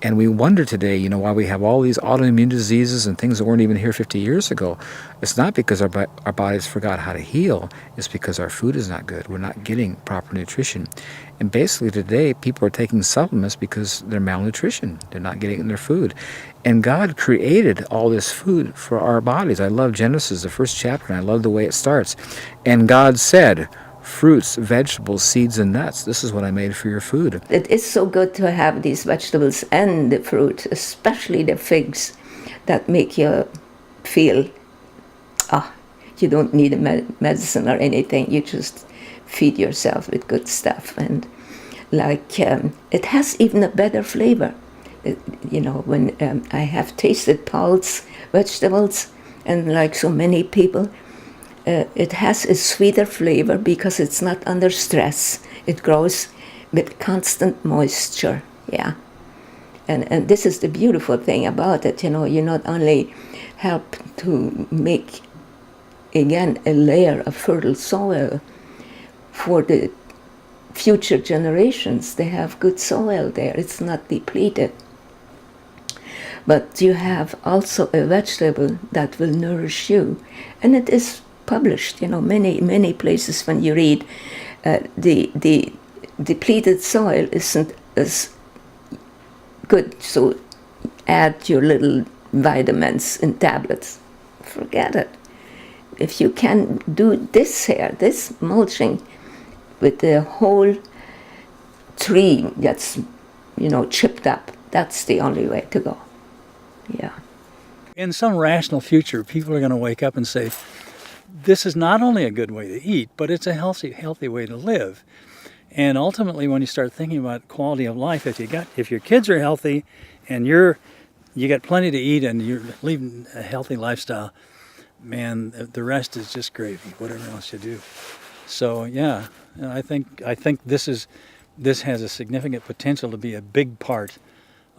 And we wonder today, you know, why we have all these autoimmune diseases and things that weren't even here 50 years ago. It's not because our bodies forgot how to heal. It's because our food is not good. We're not getting proper nutrition. And basically today, people are taking supplements because they're malnutrition. They're not getting it in their food. And God created all this food for our bodies. I love Genesis, the first chapter, and I love the way it starts. And God said, fruits, vegetables, seeds, and nuts. This is what I made for your food. It is so good to have these vegetables and the fruit, especially the figs, that make you feel, you don't need a medicine or anything. You just feed yourself with good stuff. And like, it has even a better flavor. You know, when I have tasted Paul's vegetables, and like so many people, it has a sweeter flavor because it's not under stress. It grows with constant moisture, yeah. And this is the beautiful thing about it, you know, you not only help to make, again, a layer of fertile soil for the future generations. They have good soil there, it's not depleted. But you have also a vegetable that will nourish you. And it is published, you know, many places when you read the depleted soil isn't as good, so add your little vitamins in tablets. Forget it. If you can do this here, this mulching with the whole tree that's, you know, chipped up, that's the only way to go. Yeah. In some rational future, people are going to wake up and say, this is not only a good way to eat, but it's a healthy way to live. And ultimately, when you start thinking about quality of life, if your kids are healthy and you got plenty to eat and you're leading a healthy lifestyle, man, the rest is just gravy, whatever else you do. So yeah, I think this has a significant potential to be a big part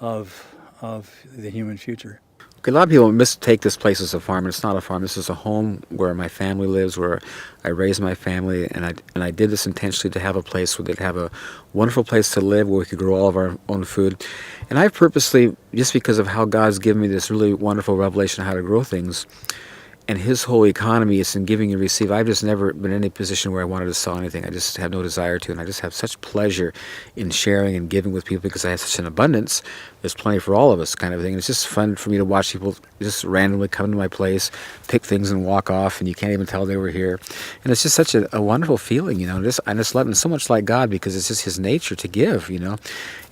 of the human future. Okay, a lot of people mistake this place as a farm, and it's not a farm. This is a home where my family lives, where I raise my family, and I did this intentionally to have a place where they'd have a wonderful place to live, where we could grow all of our own food. And I've purposely, just because of how God's given me this really wonderful revelation of how to grow things, and His whole economy is in giving and receive. I've just never been in any position where I wanted to sell anything. I just have no desire to, and I just have such pleasure in sharing and giving with people because I have such an abundance. There's plenty for all of us, kind of thing. And it's just fun for me to watch people just randomly come to my place, pick things and walk off, and you can't even tell they were here. And it's just such a wonderful feeling, you know. I just love it, so much like God, because it's just His nature to give, you know.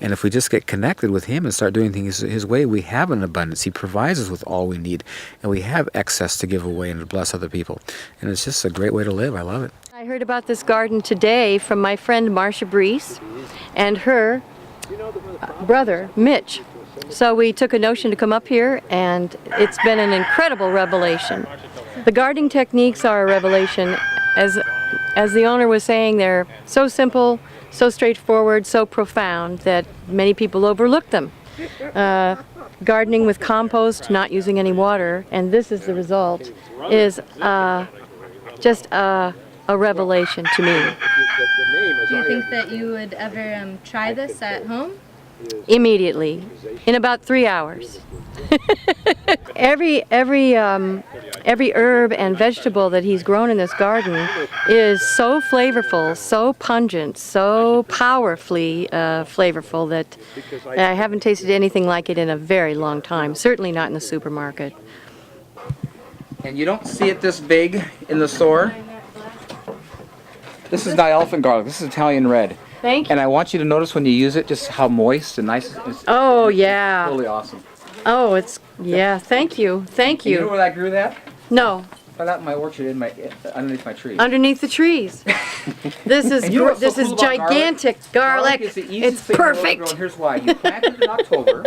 And if we just get connected with Him and start doing things His way, we have an abundance. He provides us with all we need, and we have excess to give away and to bless other people. And it's just a great way to live. I love it. I heard about this garden today from my friend Marcia Brees and her brother Mitch. So we took a notion to come up here, and it's been an incredible revelation. The gardening techniques are a revelation. As the owner was saying, they're so simple, so straightforward, so profound that many people overlook them. Gardening with compost, not using any water, and this is the result, is just a revelation to me. Do you think that you would ever try this at home? immediately, in about 3 hours. Every herb and vegetable that he's grown in this garden is so flavorful, so pungent, so powerfully flavorful that I haven't tasted anything like it in a very long time, certainly not in the supermarket. And you don't see it this big in the store. This is not elephant garlic, this is Italian red. Thank you. And I want you to notice when you use it just how moist and nice it is. Oh, yeah. Totally awesome. Oh, it's, yeah, thank you, thank You know you. where I grew that? No, Right out in my orchard, underneath my tree. underneath the trees. This is And you know what's so this is cool about garlic? gigantic garlic. Is the easiest It's thing in the world to perfect. grow, and here's why. You plant it in October.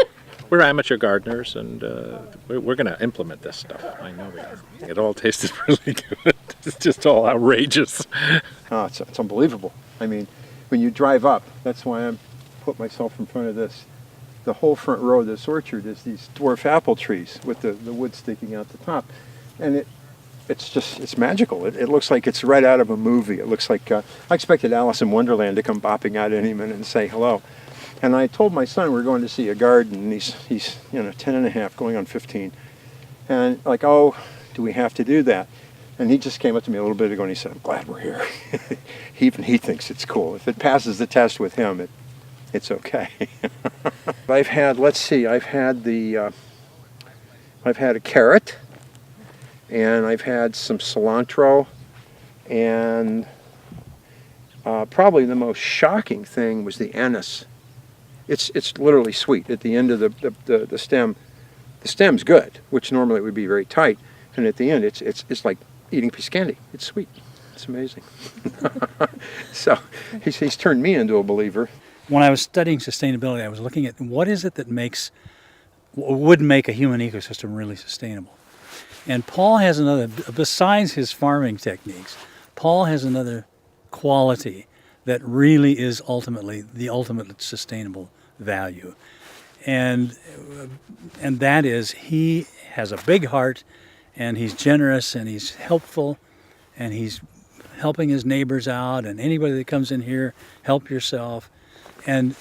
We're amateur gardeners, and we're going to implement this stuff. I know we are. It all tasted really good. It's just all outrageous. Oh, it's unbelievable. I mean, when you drive up, that's why I put myself in front of this. The whole front row of this orchard is these dwarf apple trees with the wood sticking out the top. And it's magical. It looks like it's right out of a movie. It looks like, I expected Alice in Wonderland to come bopping out any minute and say hello. And I told my son we're going to see a garden, and he's 10 and a half, going on 15. And like, oh, do we have to do that? And he just came up to me a little bit ago and he said, I'm glad we're here. Even he thinks it's cool. If it passes the test with him, it's okay. I've had, let's see, I've had a carrot, and I've had some cilantro, and probably the most shocking thing was the anise. It's literally sweet at the end of the stem. The stem's good, which normally would be very tight, and at the end it's like eating a piece of candy. It's sweet. It's amazing. So he's turned me into a believer. When I was studying sustainability, I was looking at what is it that would make a human ecosystem really sustainable. And Paul has another, besides his farming techniques, Paul has another quality that really is ultimately the ultimate sustainable value. And that is he has a big heart, and he's generous, and he's helpful, and he's helping his neighbors out, and anybody that comes in here, help yourself. And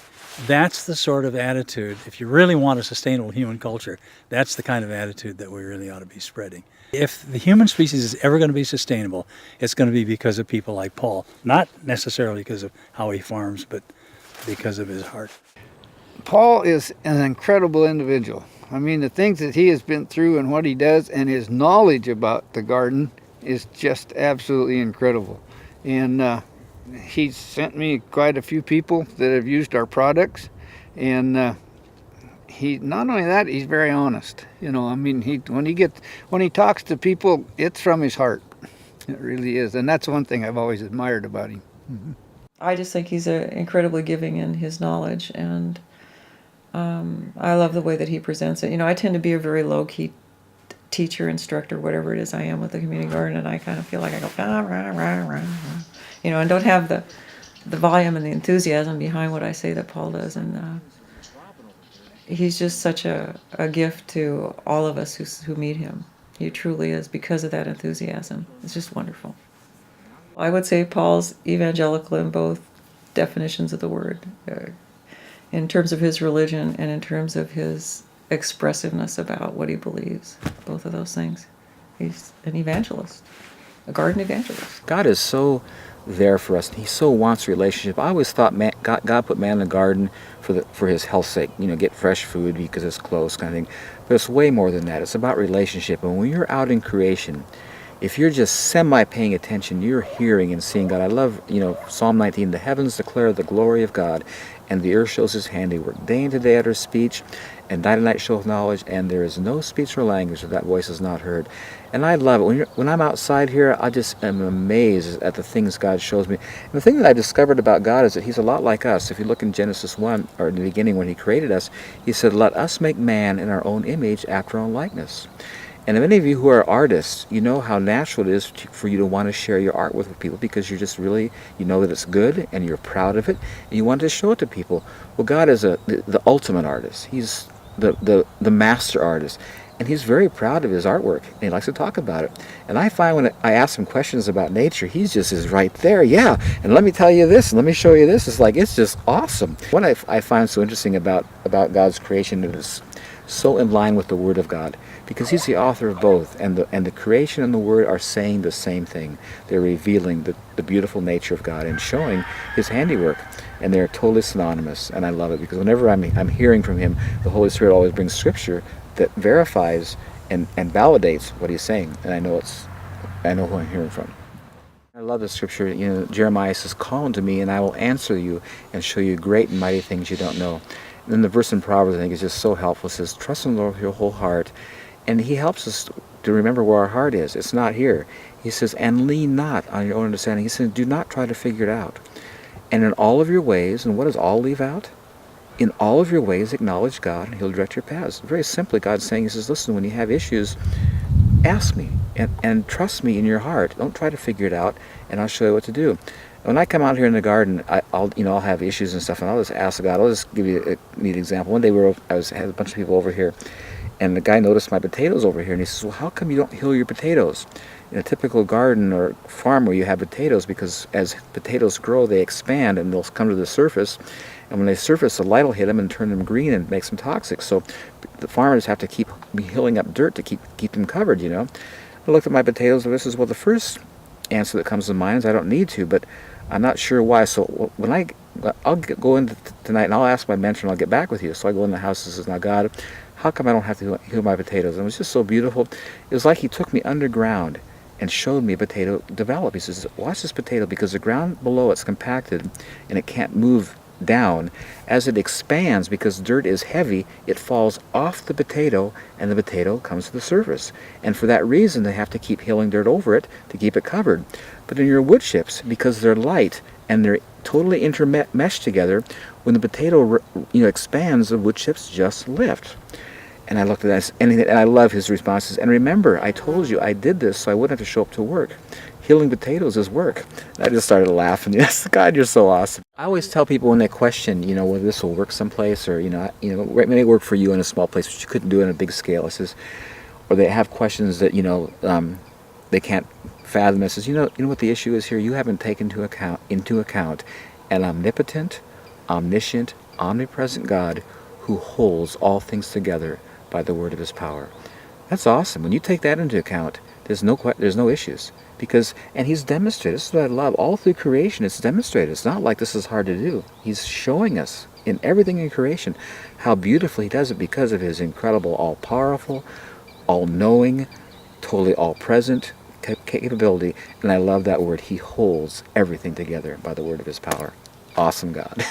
that's the sort of attitude, if you really want a sustainable human culture, that's the kind of attitude that we really ought to be spreading. If the human species is ever going to be sustainable, it's going to be because of people like Paul. Not necessarily because of how he farms, but because of his heart. Paul is an incredible individual. I mean, the things that he has been through and what he does and his knowledge about the garden is just absolutely incredible. And he's sent me quite a few people that have used our products. And he, not only that, he's very honest. You know, I mean, when he talks to people, it's from his heart. It really is. And that's one thing I've always admired about him. Mm-hmm. I just think he's incredibly giving in his knowledge, and I love the way that he presents it. You know, I tend to be a very low-key teacher, instructor, whatever it is I am with the community garden, and I kind of feel like I go, rah, rah, rah, rah, you know, and don't have the volume and the enthusiasm behind what I say that Paul does. And he's just such a gift to all of us who meet him. He truly is, because of that enthusiasm. It's just wonderful. I would say Paul's evangelical in both definitions of the word, in terms of his religion and in terms of his expressiveness about what he believes. Both of those things. He's an evangelist, a garden evangelist. God is so there for us. He so wants a relationship. I always thought God put man in the garden for his health's sake. You know, get fresh food because it's close, kind of thing. But it's way more than that. It's about relationship. And when you're out in creation, if you're just semi-paying attention, you're hearing and seeing God. I love, Psalm 19, the heavens declare the glory of God, and the earth shows his handiwork. Day into day utters speech, and night to night showeth knowledge, and there is no speech or language that voice is not heard. And I love it. When I'm outside here, I just am amazed at the things God shows me. And the thing that I discovered about God is that he's a lot like us. If you look in Genesis 1, or in the beginning when he created us, he said, let us make man in our own image after our own likeness. And many of you who are artists, you know how natural it is for you to want to share your art with people, because you're just really, you know that it's good and you're proud of it and you want to show it to people. Well, God is the ultimate artist. He's the master artist. And he's very proud of his artwork, and he likes to talk about it. And I find when I ask him questions about nature, he just is right there. Yeah, and let me tell you this, and let me show you this. It's like, it's just awesome. What I find so interesting about God's creation is so in line with the Word of God, because he's the author of both, and the creation and the Word are saying the same thing. They're revealing the beautiful nature of God and showing his handiwork, and they're totally synonymous, and I love it, because whenever I'm hearing from him, the Holy Spirit always brings scripture that verifies and validates what he's saying, and I know who I'm hearing from. I love the scripture. Jeremiah says, "Call unto me, and I will answer you and show you great and mighty things you don't know." And then the verse in Proverbs, I think, is just so helpful. It says, "Trust in the Lord with your whole heart," and he helps us to remember where our heart is. It's not here. He says, "And lean not on your own understanding." He says, "Do not try to figure it out. And in all of your ways," and what does all leave out? "In all of your ways acknowledge God, and he'll direct your paths." Very simply, God's saying, he says, listen, when you have issues, ask me and trust me in your heart. Don't try to figure it out, and I'll show you what to do. When I come out here in the garden, I'll have issues and stuff, and I'll just ask God. I'll just give you a neat example. One day I had a bunch of people over here, and the guy noticed my potatoes over here, and he says, "Well, how come you don't hill your potatoes?" In a typical garden or farm where you have potatoes, because as potatoes grow, they expand and they'll come to the surface. And when they surface, the light will hit them and turn them green and makes them toxic. So the farmers have to keep hilling up dirt to keep them covered, I looked at my potatoes and this is, well, the first answer that comes to mind is I don't need to, but I'm not sure why. So when I'll go in tonight and I'll ask my mentor and I'll get back with you. So I go in the house and says, "Now God, how come I don't have to heal my potatoes?" And it was just so beautiful. It was like he took me underground and showed me a potato develop. He says, "Watch this potato, because the ground below it's compacted and it can't move down. As it expands, because dirt is heavy, it falls off the potato and the potato comes to the surface. And for that reason, they have to keep hilling dirt over it to keep it covered. But in your wood chips, because they're light and they're totally intermeshed together, when the potato expands, the wood chips just lift." And I looked at that, and I love his responses. "And remember, I told you I did this so I wouldn't have to show up to work. Healing potatoes is work." And I just started laughing. Yes, God, you're so awesome. I always tell people when they question, whether this will work someplace, or it may work for you in a small place, but you couldn't do it on a big scale. It says, or they have questions that they can't fathom. It says, you know what the issue is here? You haven't taken into account an omnipotent, omniscient, omnipresent God who holds all things together by the word of his power. That's awesome. When you take that into account, there's no issues, and he's demonstrated. This is what I love. All through creation, it's demonstrated. It's not like this is hard to do. He's showing us in everything in creation how beautifully he does it, because of his incredible, all-powerful, all-knowing, totally all-present capability. And I love that word. He holds everything together by the word of his power. Awesome God.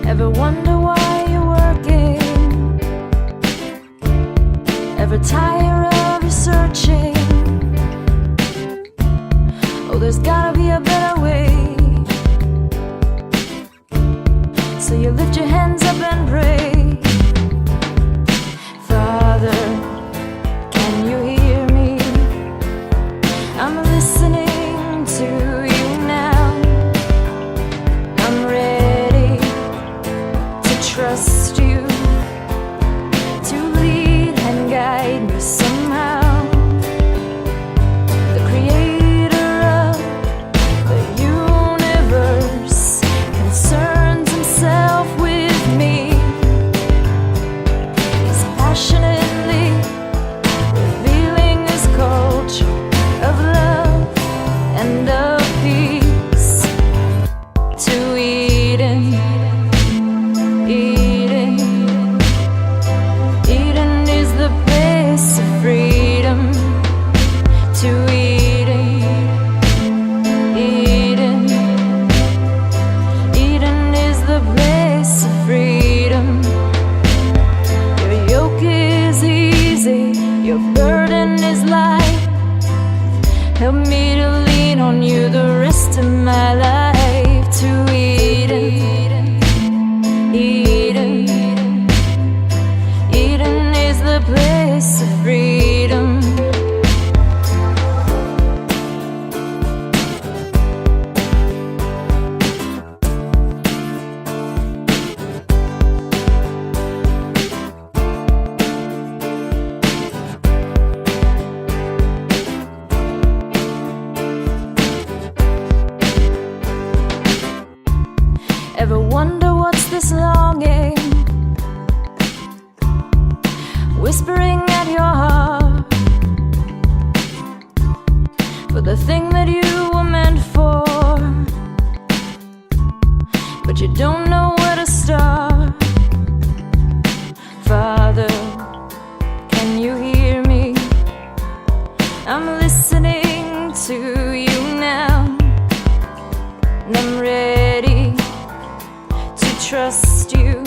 Ever wonder why you're working? Ever tire of researching? Oh, there's gotta be a better way. So you lift your hands up and pray. Father, can you hear me? I'm listening to you now. I'm ready to trust you, to lead and guide me somehow. The creator of the universe concerns himself with me. He's passionately revealing his culture of love and of peace to Eden. Eden is the place of freedom. To Eden. Eden is the place of freedom. Your yoke is easy, your burden is light. Help me to lean on you the rest of my life. To Eden. Eden is the place the thing that you were meant for, but you don't know where to start. Father, can you hear me? I'm listening to you now, and I'm ready to trust you,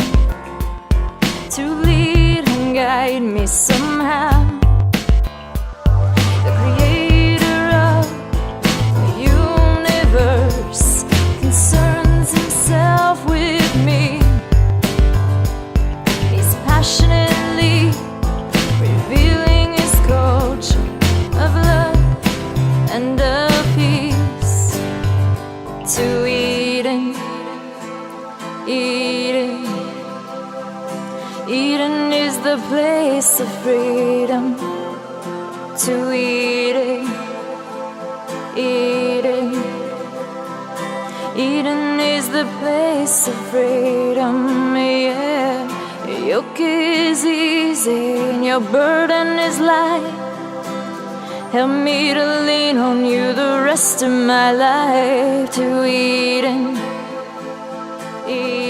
to lead and guide me somehow. The creator of the universe concerns himself with me. He's passionately revealing his culture of love and of peace to Eden. Eden, Eden is the place of freedom. To Eden, Eden, Eden is the place of freedom, yeah. Your yoke is easy and your burden is light. Help me to lean on you the rest of my life. To Eden, Eden.